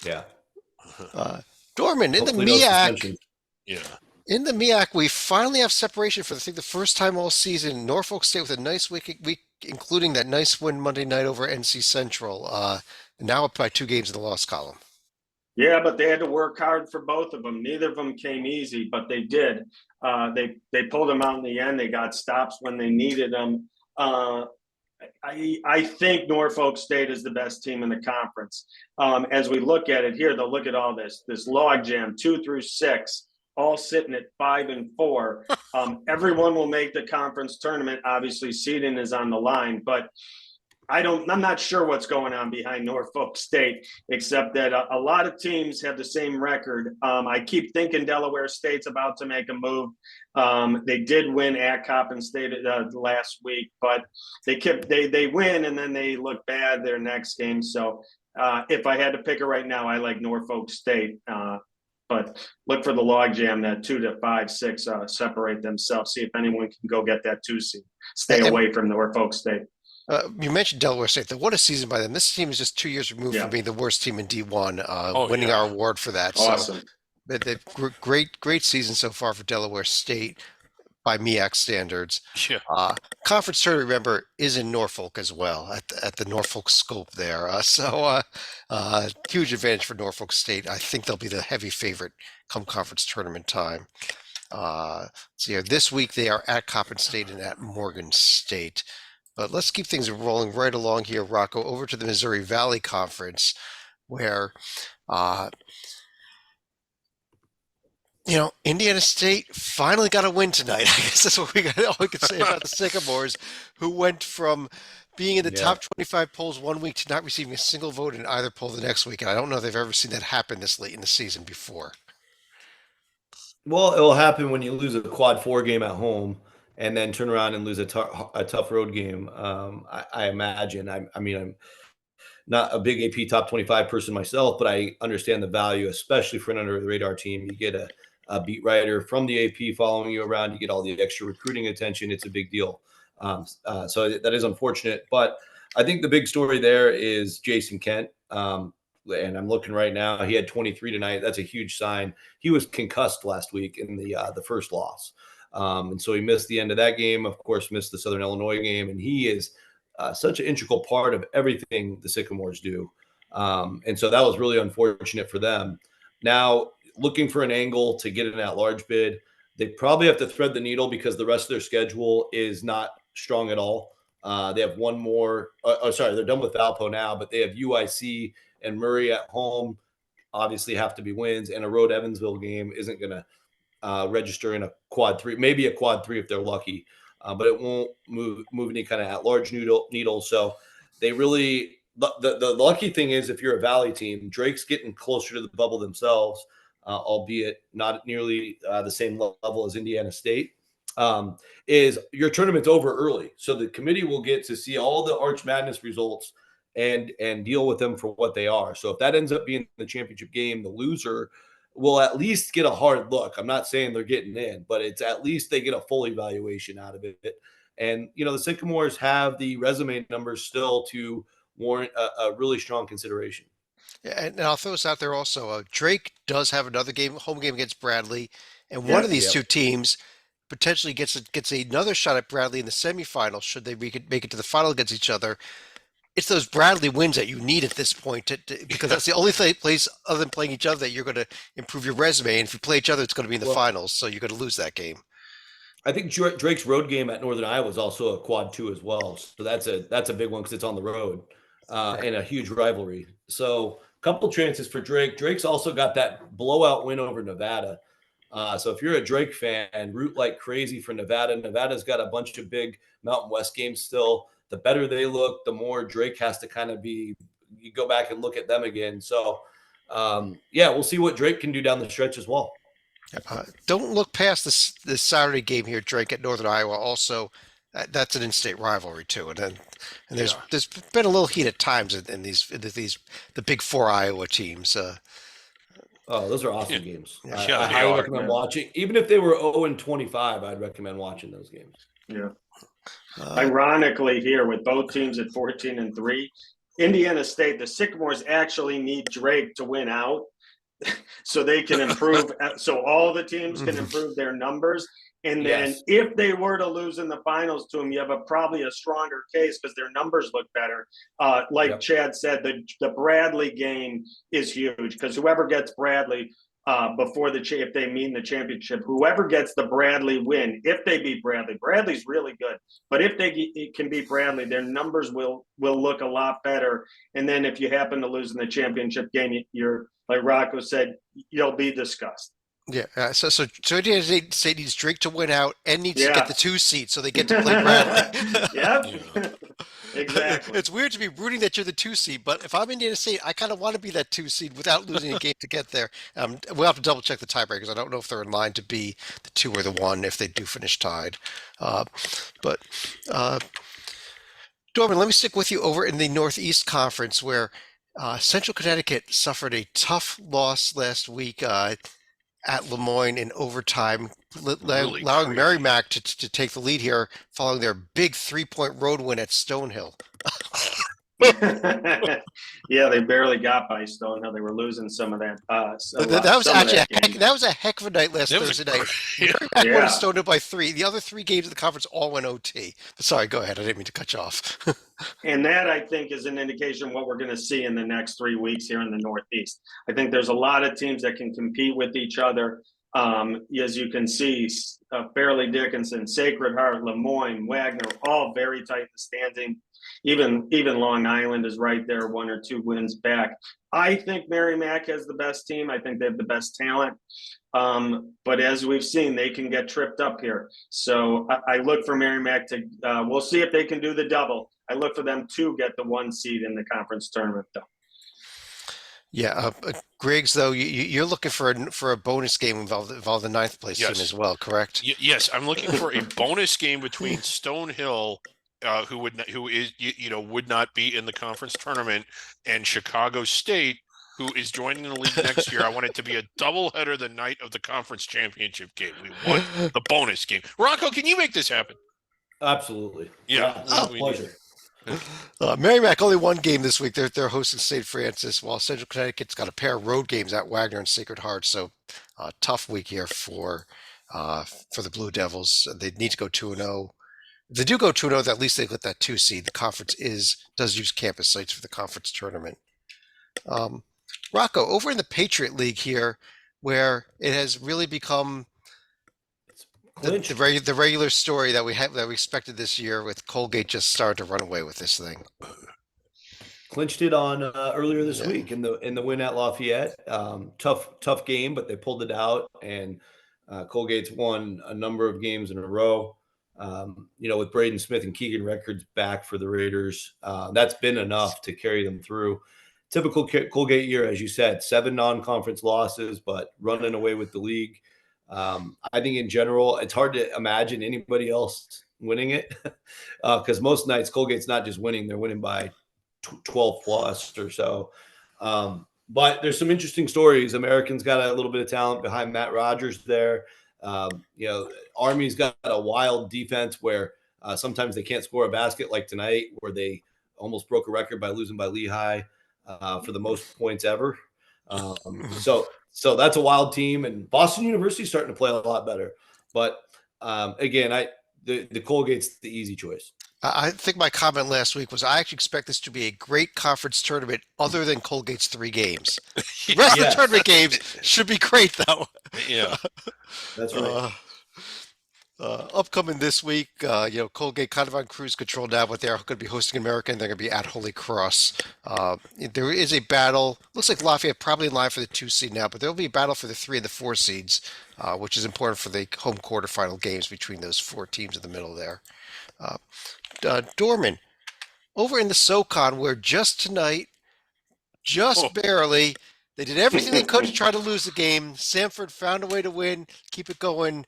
Yeah. Dorman, in the Hopefully no MEAC, suspension. Yeah. we finally have separation for the first time all season. Norfolk State with a nice week, including that nice win Monday night over NC Central. Now up by 2 games in the loss column. Yeah, but they had to work hard for both of them. Neither of them came easy, but they did. They pulled them out in the end. They got stops when they needed them. Uh, I think Norfolk State is the best team in the conference. As we look at it here, they'll look at all this logjam 2 through 6, all sitting at 5 and 4. Everyone will make the conference tournament. Obviously, seeding is on the line, but I'm not sure what's going on behind Norfolk State, except that a lot of teams have the same record. I keep thinking Delaware State's about to make a move. They did win at Coppin State last week, but they win and then they look bad their next game. So if I had to pick it right now, I like Norfolk State. But look for the logjam that 2 to 5, 6 separate themselves. See if anyone can go get that 2 seed. Stay away from Norfolk State. You mentioned Delaware State. Though. What a season by them! This team is just 2 years removed from being the worst team in D1, winning our award for that. Awesome. So, great season so far for Delaware State by MEAC standards. Yeah. Conference tournament, remember, is in Norfolk as well at the Norfolk Scope there. Huge advantage for Norfolk State. I think they'll be the heavy favorite come conference tournament time. So this week they are at Coppin State and at Morgan State. But let's keep things rolling right along here, Rocco, over to the Missouri Valley Conference, where, Indiana State finally got a win tonight. I guess that's what all we can say about the Sycamores, who went from being in the top 25 polls one week to not receiving a single vote in either poll the next week. And I don't know if they've ever seen that happen this late in the season before. Well, it'll happen when you lose a quad 4 game at home and then turn around and lose a tough road game. I imagine. I mean, I'm not a big AP top 25 person myself, but I understand the value, especially for an under the radar team. You get a beat writer from the AP following you around. You get all the extra recruiting attention. It's a big deal. So that is unfortunate. But I think the big story there is Jason Kent. And I'm looking right now. He had 23 tonight. That's a huge sign. He was concussed last week in the first loss. And so he missed the end of that game, of course, missed the Southern Illinois game. And he is such an integral part of everything the Sycamores do. And so that was really unfortunate for them. Now, looking for an angle to get an at-large bid, they probably have to thread the needle because the rest of their schedule is not strong at all. They have one more. They're done with Valpo now, but they have UIC and Murray at home. Obviously, have to be wins, and a road Evansville game isn't going to register in a quad 3, maybe a quad 3 if they're lucky, but it won't move any kind of at-large needle. So they really the lucky thing is if you're a Valley team, Drake's getting closer to the bubble themselves, albeit not nearly the same level as Indiana State. Is your tournament's over early, so the committee will get to see all the Arch Madness results and deal with them for what they are. So if that ends up being the championship game, the loser will at least get a hard look. I'm not saying they're getting in, but it's at least they get a full evaluation out of it. And, the Sycamores have the resume numbers still to warrant a really strong consideration. Yeah, and I'll throw this out there also. Drake does have another home game against Bradley, and one of these two teams potentially gets another shot at Bradley in the semifinals should they make it to the final against each other. It's those Bradley wins that you need at this point because that's the only place other than playing each other that you're going to improve your resume. And if you play each other, it's going to be in the finals, so you're going to lose that game. I think Drake's road game at Northern Iowa is also a quad 2 as well. So that's a big one because it's on the road and a huge rivalry. So a couple chances for Drake. Drake's also got that blowout win over Nevada. So if you're a Drake fan, root like crazy for Nevada. Nevada's got a bunch of big Mountain West games still. The better they look, the more Drake has to kind of you go back and look at them again. So, we'll see what Drake can do down the stretch as well. Don't look past this Saturday game here, Drake at Northern Iowa. Also, that's an in-state rivalry too, and there's been a little heat at times in the big 4 Iowa teams. Those are awesome games. Yeah, I highly recommend watching. Even if they were 0-25, I'd recommend watching those games. Yeah. Ironically, here with both teams at 14-3, Indiana State, the Sycamores actually need Drake to win out. so they can improve. So all the teams can improve their numbers. And then Yes. if they were to lose in the finals to them, you have probably a stronger case because their numbers look better. Like Yep. Chad said, the Bradley game is huge because whoever gets Bradley before if they mean the championship, whoever gets the Bradley win, if they beat Bradley, Bradley's really good. But if they can beat Bradley, their numbers will look a lot better. And then if you happen to lose in the championship game, you're like Rocco said, you'll be discussed. Yeah. So Indiana State needs Drake to win out and needs to Yeah. get the 2 seed so they get to play Bradley. Yep. Exactly. It's weird to be rooting that you're the 2 seed, but if I'm Indiana State, I kind of want to be that 2 seed without losing a game to get there. We'll have to double check the tiebreakers. I don't know if they're in line to be the 2 or the 1 if they do finish tied. But Dorman, let me stick with you over in the Northeast Conference where Central Connecticut suffered a tough loss last week at Lemoyne in overtime, Really allowing crazy. Merrimack to take the lead here following their big 3-point road win at Stonehill. Yeah, they barely got by Stonehill. They were losing some of that. That was actually game. that was a heck of a night last That was Thursday night. Yeah. Merrimack Yeah. won at Stonehill by 3. The other 3 games of the conference all went OT. But sorry, go ahead. I didn't mean to cut you off. And that, I think, is an indication of what we're going to see in the next 3 weeks here in the Northeast. I think there's a lot of teams that can compete with each other. As you can see, Fairleigh Dickinson, Sacred Heart, Lemoyne, Wagner, all very tight in the standing. Even Long Island is right there, 1 or 2 wins back. I think Merrimack has the best team. I think they have the best talent. But as we've seen, they can get tripped up here. So I look for Merrimack to, we'll see if they can do the double. I look for them to get the 1 seed in the conference tournament, though. Yeah, Griggs, though, you're looking for a bonus game involved the 9th place Yes. team as well, correct? Yes, I'm looking for a bonus game between Stonehill, who would not be in the conference tournament, and Chicago State, who is joining the league next year. I want it to be a doubleheader the night of the conference championship game. We want the bonus game. Rocco, can you make this happen? Absolutely. Yeah. It's a We need- pleasure. Merrimack only 1 game this week. They're hosting St. Francis, while Central Connecticut's got a pair of road games at Wagner and Sacred Heart. So, tough week here for the Blue Devils. They need to go 2-0. If they do go 2-0, at least they get that 2 seed. The conference does use campus sites for the conference tournament. Rocco, over in the Patriot League here, where it has really become the regular story that we expected this year, with Colgate just starting to run away with this thing. Clinched it on earlier this Yeah. week in the win at Lafayette. Tough game, but they pulled it out, and Colgate's won a number of games in a row. With Braden Smith and Keegan Records back for the Raiders, that's been enough to carry them through. Typical Colgate year, as you said, 7 non-conference losses, but running away with the league. I think in general, it's hard to imagine anybody else winning it because most nights Colgate's not just winning, they're winning by 12 plus or so. But there's some interesting stories. Americans got a little bit of talent behind Matt Rogers there. Army's got a wild defense where sometimes they can't score a basket, like tonight, where they almost broke a record by losing by Lehigh for the most points ever. So that's a wild team, and Boston University is starting to play a lot better. But again, the Colgate's the easy choice. I think my comment last week was I actually expect this to be a great conference tournament other than Colgate's 3 games. The rest of the Yes. tournament games should be great, though. Yeah. That's right. Upcoming this week, Colgate kind of on cruise control now, but they're going to be hosting America, and they're going to be at Holy Cross. There is a battle. Looks like Lafayette probably in line for the 2 seed now, but there will be a battle for the 3 and the 4 seeds, which is important for the home quarterfinal games between those 4 teams in the middle there. Dorman, over in the SoCon, where just tonight, barely, they did everything they could to try to lose the game. Samford found a way to win, keep it going.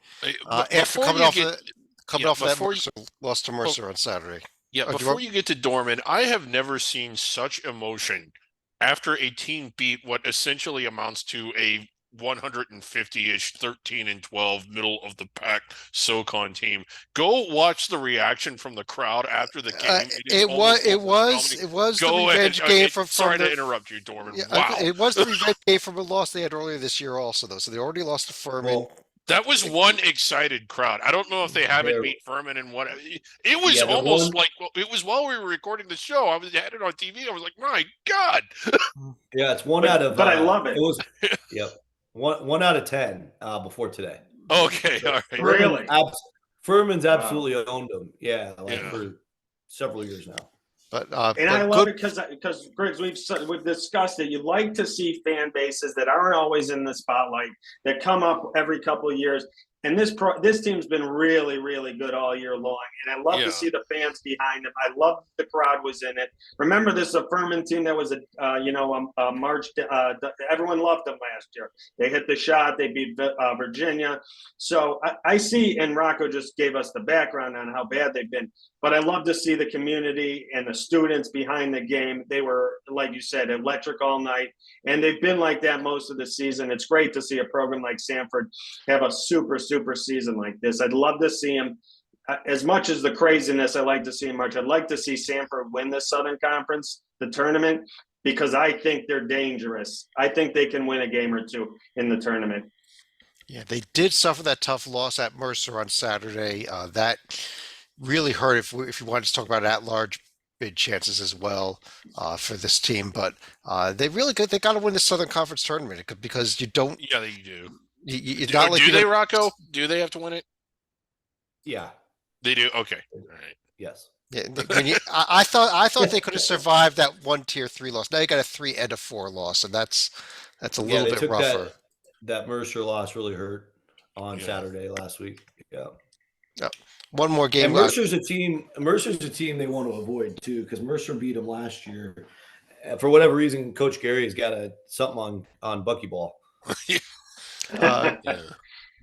After coming off that loss to Mercer on Saturday. Yeah, Oh, before you get to Dorman, I have never seen such emotion after a team beat what essentially amounts to a 150-ish, 13-12, middle of the pack SoCon team. Go watch the reaction from the crowd after the game. It was the Go revenge ahead. game Okay, from sorry the. to interrupt you, Dorman. Yeah, Wow. it was the revenge game from a loss they had earlier this year, also though. So they already lost to Furman. Well, That was one excited crowd. I don't know if they haven't There- beat Furman and what. It was Yeah, the almost one- like it was while we were recording the show. I had it on TV. I was like, my God. Yeah, it's one But- out of. but I love it. It was. Yep. One out of 10 before today. Okay, all right. Really? Furman's Wow. absolutely owned them. Yeah, Yeah. for several years now. But And I love it because Griggs, we've discussed it. You like to see fan bases that aren't always in the spotlight, that come up every couple of years. And this team's been really, really good all year long. And I love Yeah. to see the fans behind them. I love the crowd was in it. Remember, this is a Furman team that was a March. Everyone loved them last year. They hit the shot. They beat Virginia. So I see, and Rocco just gave us the background on how bad they've been. But I love to see the community and the students behind the game. They were, like you said, electric all night. And they've been like that most of the season. It's great to see a program like Samford have a super season like this. I'd love to see him, as much as the craziness I like to see in March, I'd like to see Samford win the Southern Conference, the tournament, because I think they're dangerous. I think they can win a game or two in the tournament. yeah, they did suffer that tough loss at Mercer on Saturday. That really hurt if you wanted to talk about at-large bid chances as well for this team. But they really good. They got to win the Southern Conference tournament because you don't. Yeah, they do. It's not like Do you're they, gonna- Rocco? Do they have to win it? Yeah. They do. Okay. All right. Yes. Yeah, I thought they could have survived that one tier 3 loss. Now you got a 3 and a 4 loss, and that's a Yeah, little they bit took rougher. that Mercer loss really hurt on Yeah. Saturday last week. Yeah. One more game. And Mercer's a team they want to avoid too, because Mercer beat them last year. For whatever reason, Coach Gary has got something on buckyball. Uh, Yeah.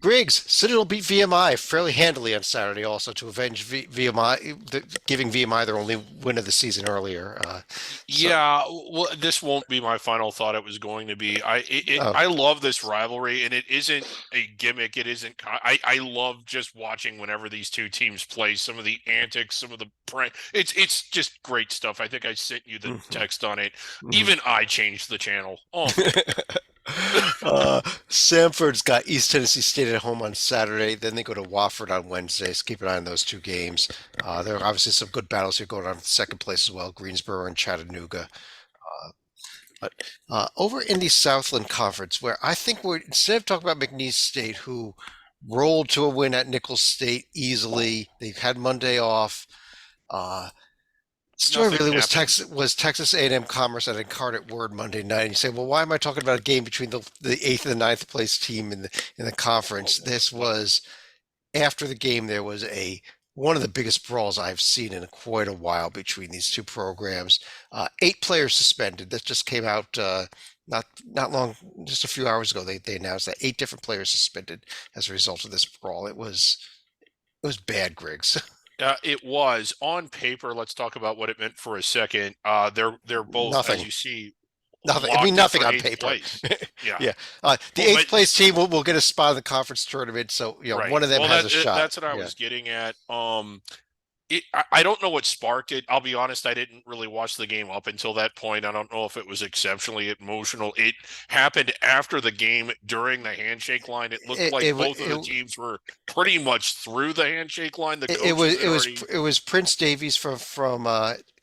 Griggs, Citadel beat VMI fairly handily on Saturday, also to avenge VMI, giving VMI their only win of the season earlier. Yeah, well, this won't be my final thought. It was going to be. Oh. I love this rivalry, and it isn't a gimmick. It isn't. I love just watching whenever these two teams play. Some of the antics, some of the prank. It's just great stuff. I think I sent you the text on it. Even I changed the channel. Oh, Samford's got East Tennessee State at home on Saturday. Then they go to Wofford on Wednesday. So keep an eye on those two games. There are obviously some good battles here going on in second place as well, Greensboro and Chattanooga. But over in the Southland Conference, where I think instead of talking about McNeese State, who rolled to a win at Nicholls State easily, they've had Monday off. Story Nothing really happened. was Texas A&M Commerce at Incarnate Word Monday night. And you say, well, why am I talking about a game between the 8th and the 9th place team in the conference? This was after the game. There was one of the biggest brawls I've seen in quite a while between these two programs. 8 players suspended. That just came out not long, just a few hours ago. They announced that 8 different players suspended as a result of this brawl. It was bad, Griggs. it was on paper. Let's talk about what it meant for a second. They're both, Nothing. as you see, Nothing. I locked mean, in nothing for on 8th paper. place. Yeah. Yeah. The Well, 8th but- place team will get a spot in the conference tournament. So, Right. one of them Well, has a shot. That's what I was getting at. I don't know what sparked it. I'll be honest, I didn't really watch the game up until that point. I don't know if it was exceptionally emotional. It happened after the game during the handshake line. It looked like both of the teams were pretty much through the handshake line. The It was Prince Davies from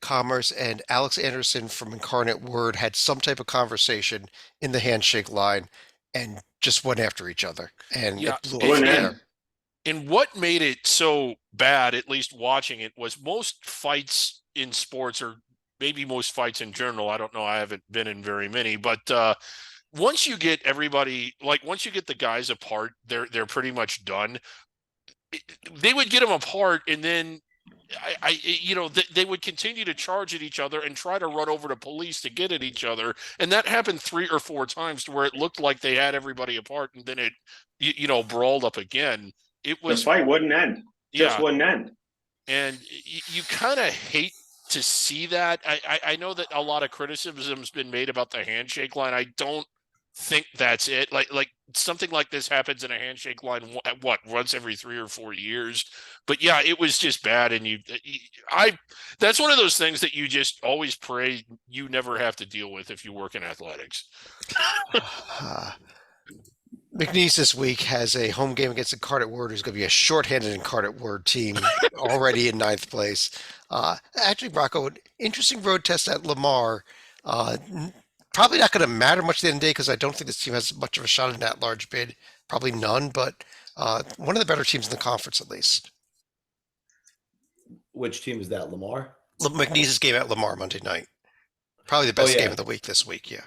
Commerce and Alex Anderson from Incarnate Word had some type of conversation in the handshake line and just went after each other, and Yeah, it blew Blew up an from end. there. And what made it so bad, at least watching it, was most fights in sports, or maybe most fights in general. I don't know. I haven't been in very many, but once you get everybody, like once you get the guys apart, they're pretty much done. They would get them apart, and then they would continue to charge at each other and try to run over to police to get at each other, and that happened 3 or 4 times to where it looked like they had everybody apart, and then it brawled up again. It The was fight wouldn't end. Just wouldn't end. and you kind of hate to see that. I know that a lot of criticism has been made about the handshake line. I don't think that's it. Like something like this happens in a handshake line once every 3 or 4 years. But yeah, it was just bad. And that's one of those things that you just always pray you never have to deal with if you work in athletics. McNeese this week has a home game against Incarnate Word, who's going to be a shorthanded Incarnate Word team already in 9th place. Actually, Rocco, an interesting road test at Lamar. Probably not going to matter much at the end of the day because I don't think this team has much of a shot in that large bid. Probably none, but one of the better teams in the conference at least. Which team is that? Lamar? McNeese's game at Lamar Monday night. Probably the best game of the week this week, yeah.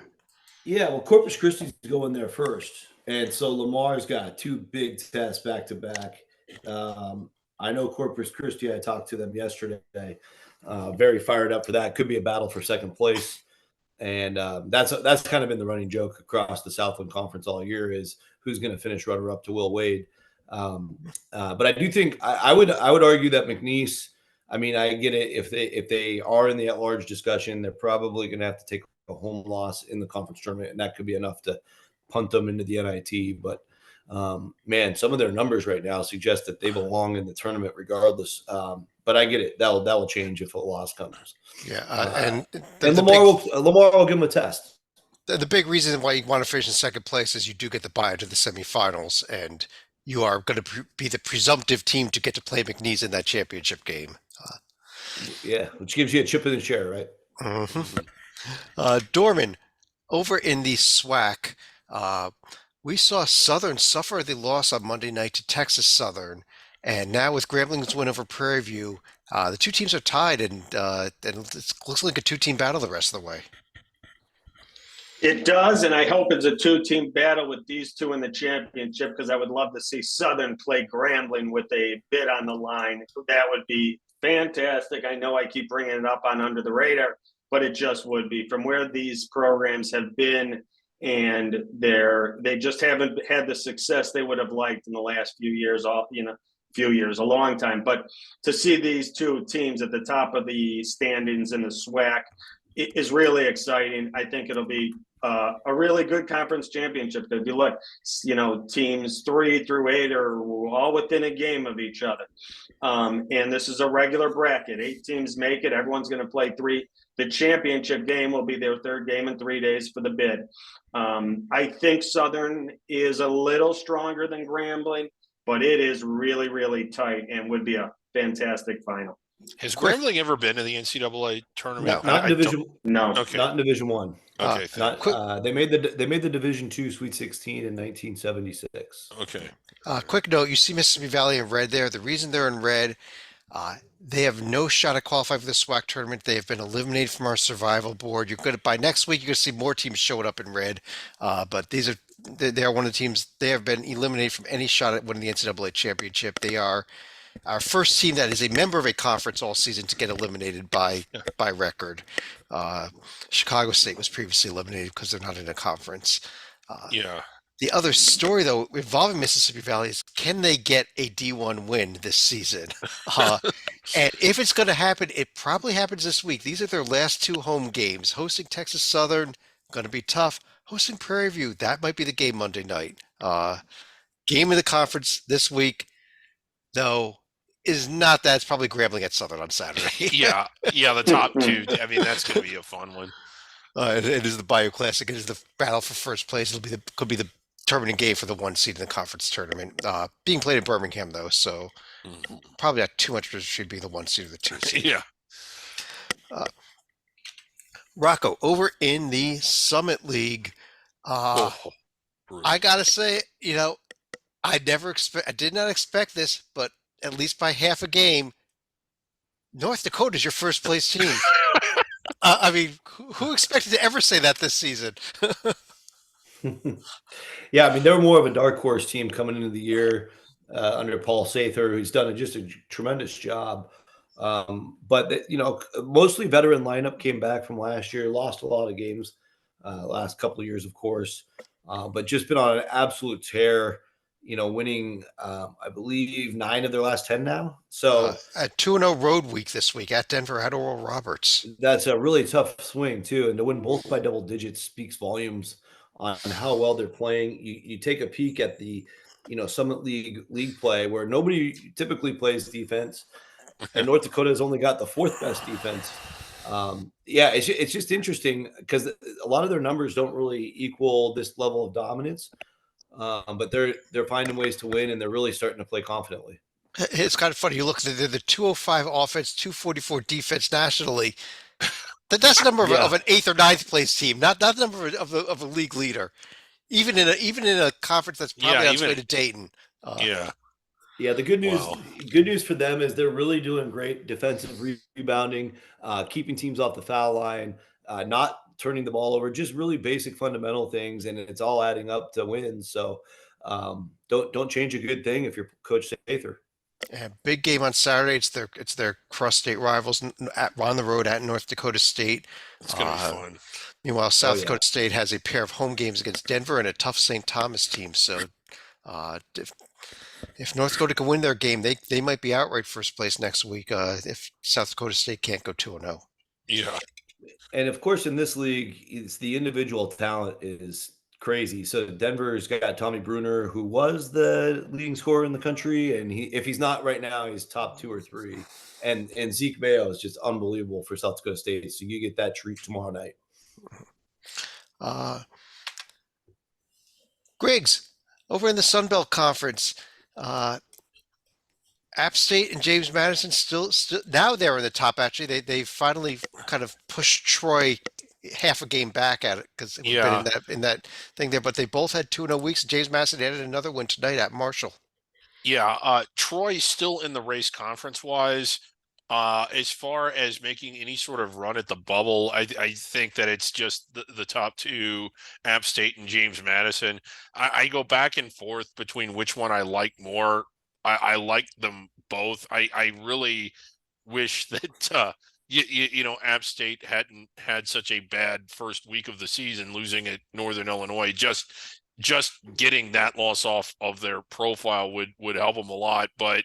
Yeah, well, Corpus Christi's going there first. And so Lamar's got 2 big tests back to back. I know Corpus Christi, I talked to them yesterday. Very fired up for that. Could be a battle for second place. And that's kind of been the running joke across the Southland Conference all year is who's going to finish runner up to Will Wade. But I do think I would argue that McNeese, I mean, I get it. If they are in the at-large discussion, they're probably going to have to take a home loss in the conference tournament, and that could be enough to punt them into the NIT. But man, some of their numbers right now suggest that they belong in the tournament regardless. But I get it. That'll change if a loss comes. Yeah, and Lamar will give them a test. The big reason why you want to finish in second place is you do get the bye to the semifinals, and you are going to be the presumptive team to get to play McNeese in that championship game. Yeah, which gives you a chip in the chair, right? Mm-hmm. Dorman, over in the SWAC, we saw Southern suffer the loss on Monday night to Texas Southern, and now with Grambling's win over Prairie View, the two teams are tied, and it looks like a 2-team battle the rest of the way. It does, and I hope it's a 2-team battle with these two in the championship because I would love to see Southern play Grambling with a bid on the line. That would be fantastic. I know I keep bringing it up on Under the Radar, but it just would be from where these programs have been, and they just haven't had the success they would have liked in the last few years. A long time. But to see these two teams at the top of the standings in the SWAC is really exciting. I think it'll be a really good conference championship. If you look, teams 3 through 8 are all within a game of each other. And this is a regular bracket. 8 teams make it. Everyone's going to play 3. The championship game will be their 3rd game in 3 days for the bid. I think Southern is a little stronger than Grambling, but it is really, really tight and would be a fantastic final. Has Grambling ever been in the NCAA tournament? No, not in Division. No, okay. Not in Division One. Okay, they made the Division II Sweet 16 in 1976. Okay. Quick note: you see Mississippi Valley in red there. The reason they're in red, they have no shot at qualifying for the SWAC tournament. They have been eliminated from our survival board. By next week, you're going to see more teams showing up in red. But they are one of the teams. They have been eliminated from any shot at winning the NCAA championship. They are our first team that is a member of a conference all season to get eliminated by record. Chicago State was previously eliminated because they're not in a conference. Yeah. The other story, though, involving Mississippi Valley is can they get a D1 win this season? And if it's going to happen, it probably happens this week. These are their last 2 home games. Hosting Texas Southern, going to be tough. Hosting Prairie View, that might be the game Monday night. Game of the conference this week, though, is not that. It's probably Grambling at Southern on Saturday. Yeah, the top 2. I mean, that's going to be a fun one. It is the Bayou Classic. It is the battle for first place. Could be the determining game for the 1 seed in the conference tournament. Being played in Birmingham, though, so probably not too much. It should be the 1 seed or the 2 seed. Yeah. Rocco, over in the Summit League, I gotta say, I did not expect this, but at least by half a game, North Dakota's your first place team. I mean, who expected to ever say that this season? Yeah, I mean, they're more of a dark horse team coming into the year under Paul Sather, who's done just a tremendous job. But mostly veteran lineup came back from last year, lost a lot of games last couple of years, of course, but just been on an absolute tear. Winning, I believe 9 of their last 10 now. So a 2-0 road week this week at Denver at Oral Roberts. That's a really tough swing too, and to win both by double digits speaks volumes on how well they're playing. You take a peek at the Summit League play where nobody typically plays defense, and North Dakota has only got the fourth best defense. Yeah, it's just interesting because a lot of their numbers don't really equal this level of dominance, but they're finding ways to win, and they're really starting to play confidently. It's kind of funny. You look at the 205 offense, 244 defense nationally. That's the number Yeah. of an eighth or ninth place team, not the number of a league leader. Even in a conference that's probably on its way to Dayton. Yeah. Yeah, the good news Wow. good news for them is they're really doing great defensive rebounding, keeping teams off the foul line, not turning the ball over, just really basic fundamental things, and it's all adding up to wins. So don't change a good thing if you're Coach Sather. Yeah, big game on Saturday. It's their cross-state rivals on the road at North Dakota State. It's going to be fun. Meanwhile, South yeah. Dakota State has a pair of home games against Denver and a tough St. Thomas team. So if North Dakota can win their game, they might be outright first place next week. If South Dakota State can't go 2-0. Yeah. And of course, in this league, it's the individual talent is crazy. So Denver's got Tommy Bruner, who was the leading scorer in the country, and if he's not right now, he's top 2 or 3. And Zeke Mayo is just unbelievable for South Dakota State. So you get that treat tomorrow night. Griggs, over in the Sun Belt Conference, App State and James Madison still now they're in the top. Actually, they finally kind of pushed Troy half a game back at it because we've been in that thing there. But they both had 2-0 weeks. James Madison added another win tonight at Marshall. Yeah. Troy's still in the race conference wise. As far as making any sort of run at the bubble, I think that it's just the top two, App State and James Madison. I go back and forth between which one I like more. I like them both. I really wish that App State hadn't had such a bad first week of the season, losing at Northern Illinois. Just getting that loss off of their profile would help them a lot, but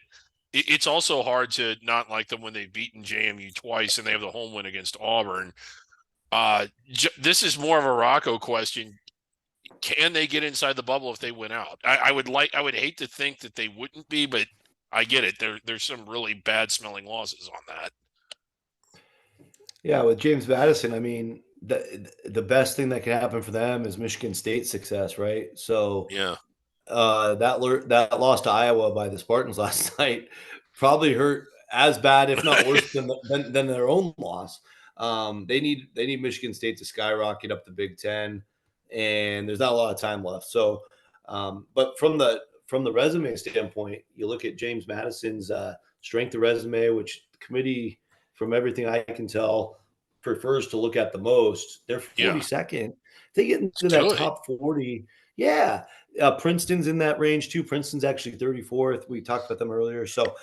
it's also hard to not like them when they've beaten JMU twice and they have the home win against Auburn. This is more of a Rocco question. Can they get inside the bubble if they win out? I would hate to think that they wouldn't be, but I get it. There's some really bad smelling losses on that. Yeah, with James Madison, I mean, the best thing that can happen for them is Michigan State success, right? So yeah. That loss to Iowa by the Spartans last night probably hurt as bad, if not worse, than their own loss. They need Michigan State to skyrocket up the Big Ten, and there's not a lot of time left. So, but from the resume standpoint, you look at James Madison's strength of resume, which the committee, from everything I can tell, prefers to look at the most. They're 42nd. They get into that top 40. Yeah. Princeton's in that range too. Princeton's actually 34th. We talked about them earlier. So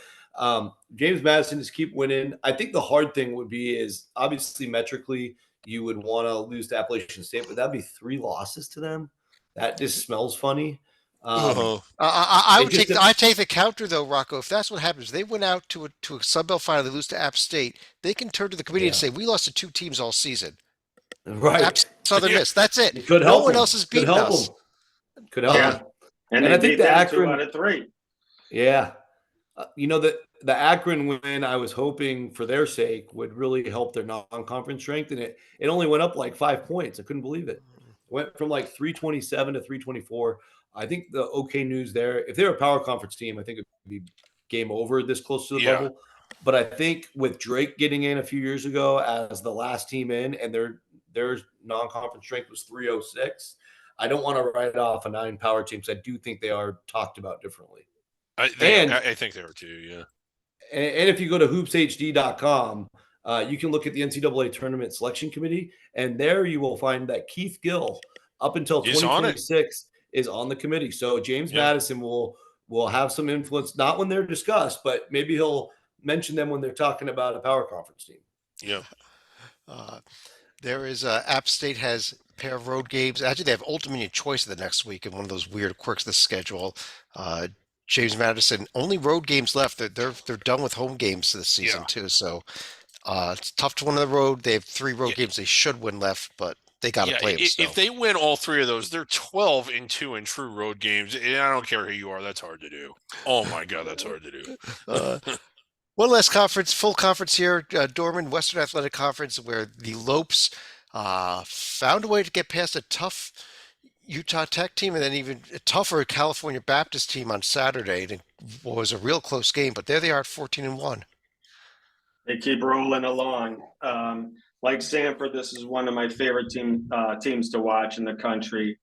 James Madison just keep winning. I think the hard thing would be is obviously metrically you would want to lose to Appalachian State, but that'd be 3 losses to them. That just smells funny. I take the counter though, Rocco. If that's what happens, they went out to a Sun Belt final, they lose to App State. They can turn to the committee and say, "We lost to 2 teams all season." Right. Southern Miss. That's it. It could no help one them. else has beaten us. Could help them. And I think the Akron 2 out of 3. Yeah. The Akron win, I was hoping for their sake would really help their non-conference strength, and it only went up like 5 points. I couldn't believe it. Went from like 327 to 324. I think the okay news there, if they're a power conference team, I think it would be game over this close to the bubble. But I think with Drake getting in a few years ago as the last team in, and their non-conference strength was 306, I don't want to write off a 9 power team because I do think they are talked about differently. I think they are too, yeah. And if you go to hoopshd.com, you can look at the NCAA Tournament Selection Committee, and there you will find that Keith Gill, up until 2026, is on the committee. So James Madison will have some influence, not when they're discussed, but maybe he'll mention them when they're talking about a power conference team. Yeah. There is App State has a pair of road games. Actually, they have Old Dominion Choice the next week in one of those weird quirks of the schedule. James Madison, only road games left. They're done with home games this season too. So it's tough to win on the road. They have 3 road games they should win left, but they got to Yeah, play them still. if they win all three of those, they're 12-2 in true road games. And I don't care who you are, that's hard to do. Oh my God, that's hard to do. One last conference, full conference here, Dorman Western Athletic Conference, where the Lopes found a way to get past a tough Utah Tech team and then even a tougher California Baptist team on Saturday. It was a real close game, but there they are at 14-1. They keep rolling along. Like Sanford, this is one of my favorite teams to watch in the country.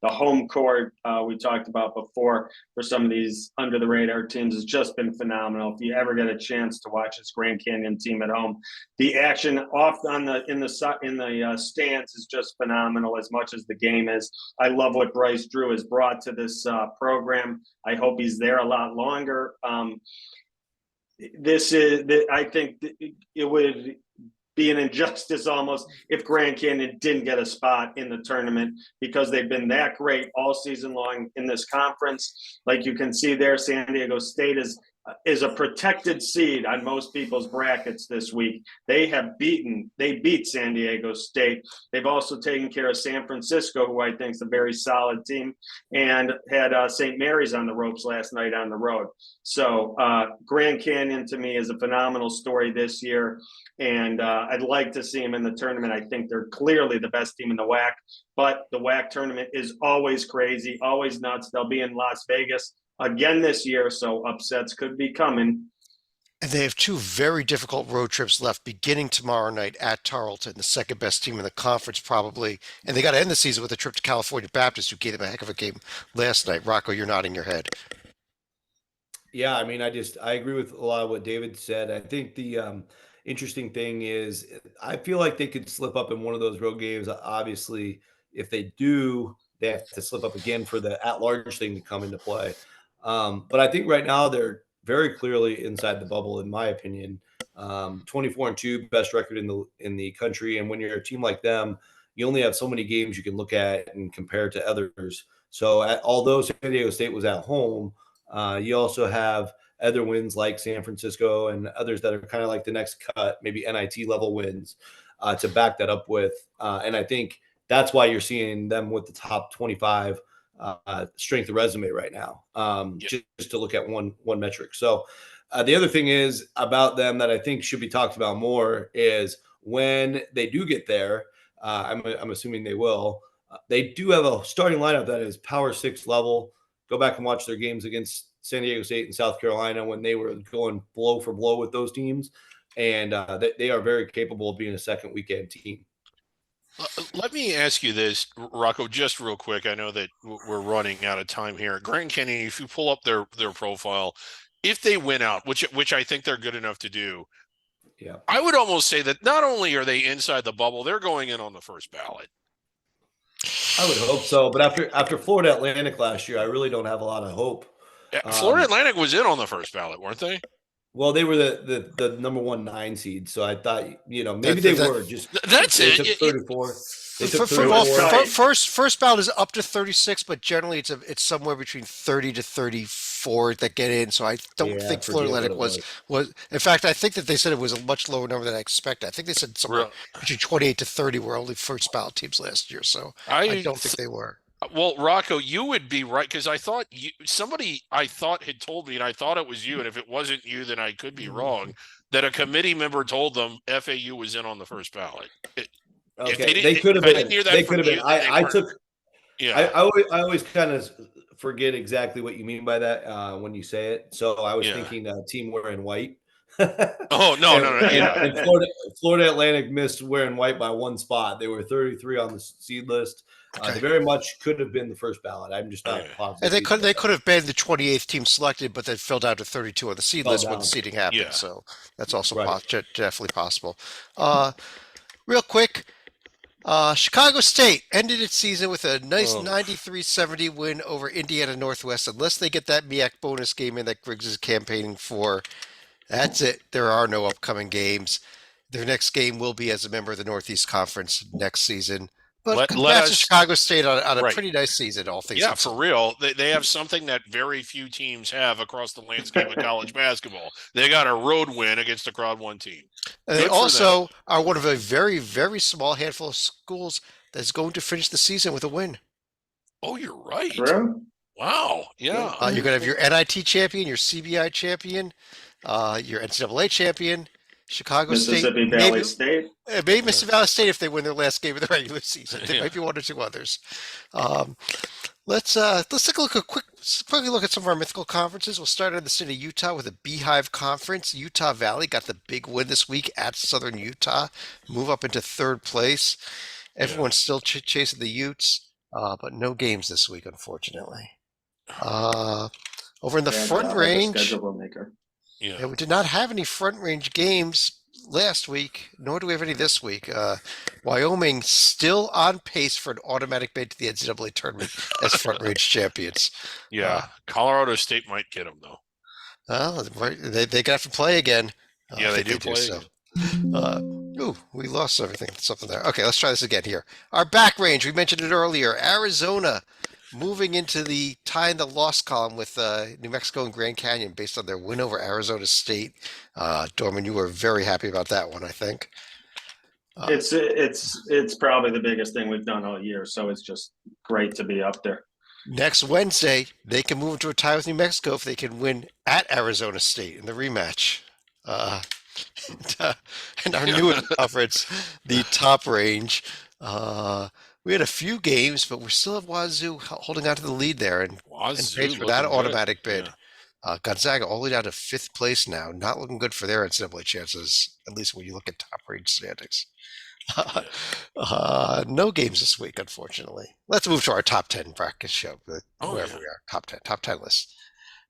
The home court we talked about before for some of these under the radar teams has just been phenomenal. If you ever get a chance to watch this Grand Canyon team at home, the action off on in the stands is just phenomenal. As much as the game is, I love what Bryce Drew has brought to this program. I hope he's there a lot longer. I think it would be an injustice almost if Grand Canyon didn't get a spot in the tournament, because they've been that great all season long in this conference. Like you can see there, San Diego State is a protected seed on most people's brackets this week. They beat San Diego State. They've also taken care of San Francisco, who I think is a very solid team, and had St. Mary's on the ropes last night on the road. So Grand Canyon to me is a phenomenal story this year, and I'd like to see them in the tournament. I think they're clearly the best team in the WAC, but the WAC tournament is always crazy, always nuts. They'll be in Las Vegas again this year, so upsets could be coming. And they have two very difficult road trips left, beginning tomorrow night at Tarleton, the second best team in the conference probably. And they got to end the season with a trip to California Baptist, who gave them a heck of a game last night. Rocco, you're nodding your head. Yeah, I mean, I agree with a lot of what David said. I think the interesting thing is I feel like they could slip up in one of those road games. Obviously, if they do, they have to slip up again for the at-large thing to come into play. But I think right now they're very clearly inside the bubble, in my opinion. 24-2, best record in the country. And when you're a team like them, you only have so many games you can look at and compare to others. So although San Diego State was at home, you also have other wins like San Francisco and others that are kind of like the next cut, maybe NIT level wins to back that up with. And I think that's why you're seeing them with the top 25 strength of resume right now, just to look at one metric. So the other thing is about them that I think should be talked about more is when they do get there, I'm assuming they will, they do have a starting lineup that is Power 6 level. Go back and watch their games against San Diego State and South Carolina when they were going blow for blow with those teams. And they are very capable of being a second weekend team. Let me ask you this, Rocco, just real quick. I know that we're running out of time here. Grand Canyon, if you pull up their profile, if they win out, which I think they're good enough to do, yeah, I would almost say that not only are they inside the bubble, they're going in on the first ballot. I would hope so, but after Florida Atlantic last year, I really don't have a lot of hope. Florida Atlantic was in on the first ballot, weren't they? Well, they were the number 9 seed, so I thought maybe they were just. That's they it. Took 34. They took Football, 34. first ballot is up to 36, but generally it's somewhere between 30 to 34 that get in. So I don't think Florida Atlantic was. In fact, I think that they said it was a much lower number than I expected. I think they said somewhere between 28 to 30 were only first ballot teams last year. So I don't think they were. Well, Rocco, you would be right, because I thought somebody had told me, and I thought it was you, and if it wasn't you, then I could be wrong, that a committee member told them FAU was in on the first ballot. Okay, they could have been. They could have been. I took. Yeah. I always kind of forget exactly what you mean by that when you say it. So I was thinking team wearing white. Oh no. Yeah. And Florida Atlantic missed wearing white by one spot. They were 33 on the seed list. They very much could have been the first ballot. I'm just not positive. And they could have been the 28th team selected, but they filled out to 32 on the seed list when the seeding happened. Yeah. So that's also definitely possible. Real quick, Chicago State ended its season with a nice 93-70 win over Indiana Northwest. Unless they get that MEAC bonus game in that Griggs is campaigning for, that's it. There are no upcoming games. Their next game will be as a member of the Northeast Conference next season. But congrats to Chicago State on a pretty nice season, all things considered. For real. They have something that very few teams have across the landscape of college basketball. They got a road win against a Crowd 1 team. And they also are one of a very, very small handful of schools that's going to finish the season with a win. Oh, you're right. True. Wow. Yeah. You're going to have your NIT champion, your CBI champion, your NCAA champion, Chicago Mississippi State, Valley State. maybe Mississippi Valley State if they win their last game of the regular season. There Yeah. might be one or two others. Let's take a look quickly look at some of our mythical conferences. We'll start in the state of Utah with a Beehive Conference. Utah Valley got the big win this week at Southern Utah, move up into third place. Everyone's still chasing the Utes, but no games this week, unfortunately. Over in the Yeah, Front the Range, schedule maker. yeah, we did not have any Front Range games last week, nor do we have any this week. Wyoming still on pace for an automatic bid to the NCAA tournament as Front Range champions. Yeah. Colorado State might get them though. Well, they got to play again. Yeah, I they think do play so. again. Ooh, we lost something there. Okay, let's try this again here. Our back range, we mentioned it earlier. Arizona moving into the tie in the loss column with New Mexico and Grand Canyon based on their win over Arizona State. Dorman, you were very happy about that one, I think. It's probably the biggest thing we've done all year, so it's just great to be up there. Next Wednesday, they can move into a tie with New Mexico if they can win at Arizona State in the rematch. And our newest conference, the top range. We had a few games, but we still have Wazoo holding on to the lead there and Wazoo pace for that looking good. automatic bid. Yeah. Gonzaga all the way down to 5th place now. Not looking good for their NCAA chances, at least when you look at top range standings. No games this week, unfortunately. Let's move to our top 10 bracket show, wherever we are. Top 10 list.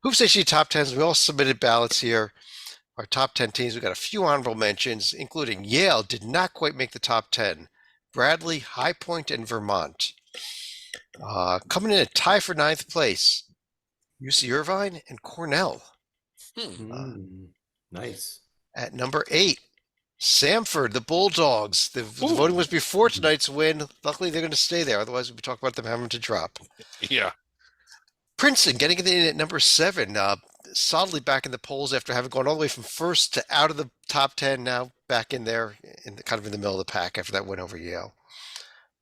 Hoops HG top 10s. We all submitted ballots here. Our top 10 teams. We got a few honorable mentions, including Yale did not quite make the top 10. Bradley, High Point, and Vermont. Coming in a tie for 9th place, UC Irvine and Cornell. Nice. At number 8, Samford, the Bulldogs. The voting was before tonight's win. Luckily, they're going to stay there. Otherwise, we'd talk about them having to drop. Yeah. Princeton getting it in at number 7. Solidly back in the polls after having gone all the way from first to out of the top 10. Now back in there, kind of in the middle of the pack after that win over Yale.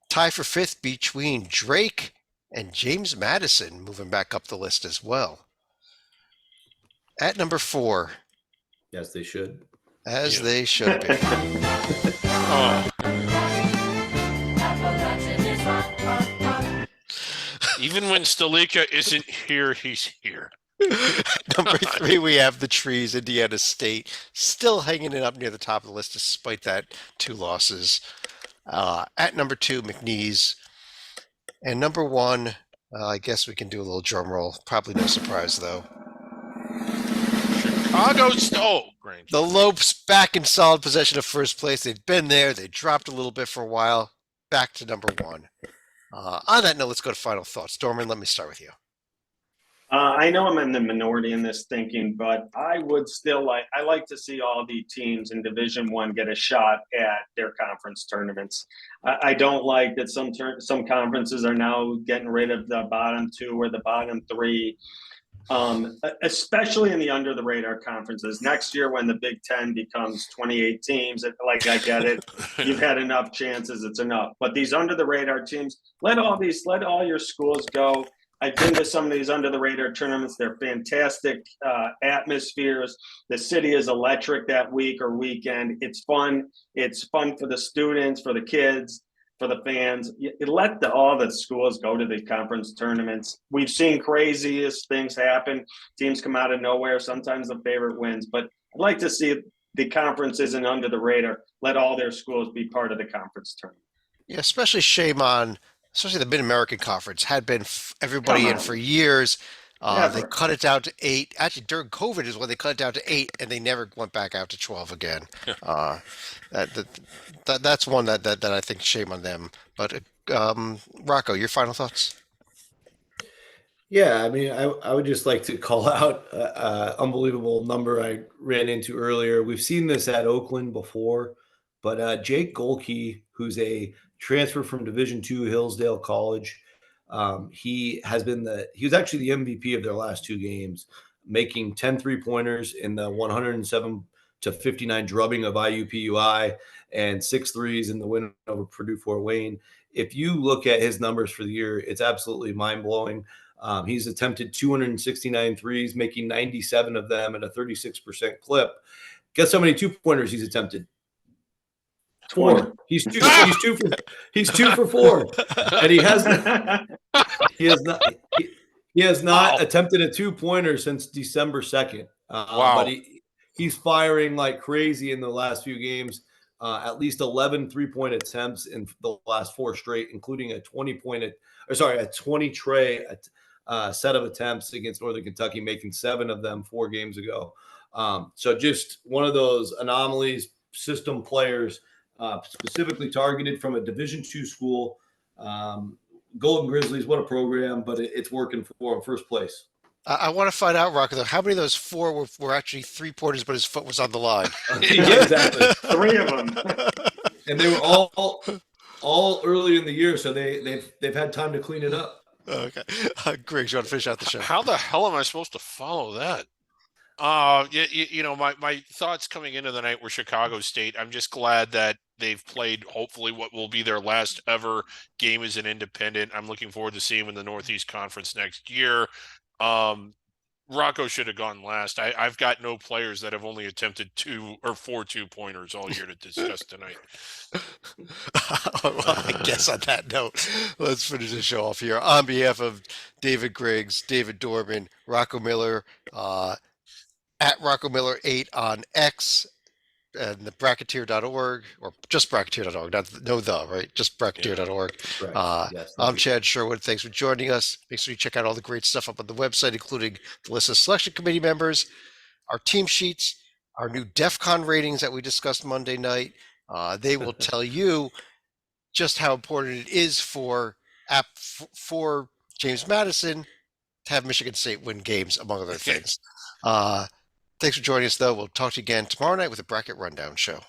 Tie for 5th between Drake and James Madison, moving back up the list as well. At number 4, Yes, they should. as they should be. Oh. Even when Stalika isn't here, he's here. Number 3, we have the Trees, Indiana State, still hanging it up near the top of the list despite that 2 losses. At number 2, McNeese. And number 1, I guess we can do a little drum roll. Probably no surprise, though. Grange. The Lopes back in solid possession of first place. They'd been there. They dropped a little bit for a while. Back to number 1. On that note, let's go to final thoughts. Dorman, let me start with you. I know I'm in the minority in this thinking, but I would still like to see all the teams in Division One get a shot at their conference tournaments. I don't like that some conferences are now getting rid of the bottom 2 or the bottom 3, especially in the under the radar conferences. Next year, when the Big Ten becomes 28 teams, I get it. You've had enough chances; it's enough. But these under the radar teams, let all your schools go. I've been to some of these under the radar tournaments. They're fantastic atmospheres. The city is electric that week or weekend. It's fun. It's fun for the students, for the kids, for the fans. You let all the schools go to the conference tournaments. We've seen craziest things happen. Teams come out of nowhere. Sometimes the favorite wins. But I'd like to see the conferences and under the radar let all their schools be part of the conference tournament. Yeah, especially shame on, especially the Mid-American Conference, had been everybody in for years. They cut it down to 8. Actually, during COVID is when they cut it down to 8, and they never went back out to 12 again. That's one that I think shame on them. But Rocco, your final thoughts? Yeah, I mean, I would just like to call out an unbelievable number I ran into earlier. We've seen this at Oakland before, but Jake Golke, who's a transfer from Division II Hillsdale College, he was actually the MVP of their last 2 games, making 10 3-pointers in the 107-59 drubbing of IUPUI and 6 threes in the win over Purdue Fort Wayne. if you look at his numbers for the year, it's absolutely mind-blowing. He's attempted 269 threes, making 97 of them at a 36% clip. Guess how many 2-pointers he's attempted? 4. He's 2 for 4. And he has not attempted a 2-pointer since December 2nd. Wow. But he's firing like crazy in the last few games. At least 11 3-point attempts in the last 4 straight, including a 20 tray set of attempts against Northern Kentucky, making 7 of them 4 games ago. So just one of those anomalies, system players, specifically targeted from a Division II school. Golden Grizzlies, what a program, but it's working for him. First place. I want to find out, Rocco, though, how many of those 4 were actually 3-pointers, but his foot was on the line? Yeah, exactly. 3 of them. And they were all early in the year, so they've had time to clean it up. Okay. Griggs, you want to finish out the show? How the hell am I supposed to follow that? My thoughts coming into the night were Chicago State. I'm just glad that they've played hopefully what will be their last ever game as an independent. I'm looking forward to seeing them in the Northeast Conference next year. Rocco should have gone last. I've got no players that have only attempted 2 or 4 2-pointers all year to discuss tonight. Well, I guess on that note, let's finish the show off here. On behalf of David Griggs, David Dorman, Rocco Miller, at Rocco Miller 8 on X, and the bracketeer.org, or just bracketeer.org, right? Just bracketeer.org. Right. Yes, I'm Chad Sherwood. Thanks for joining us. Make sure you check out all the great stuff up on the website, including the list of selection committee members, our team sheets, our new DEF CON ratings that we discussed Monday night. They will tell you just how important it is for James Madison to have Michigan State win games, among other things. Thanks for joining us, though. We'll talk to you again tomorrow night with a Bracket Rundown show.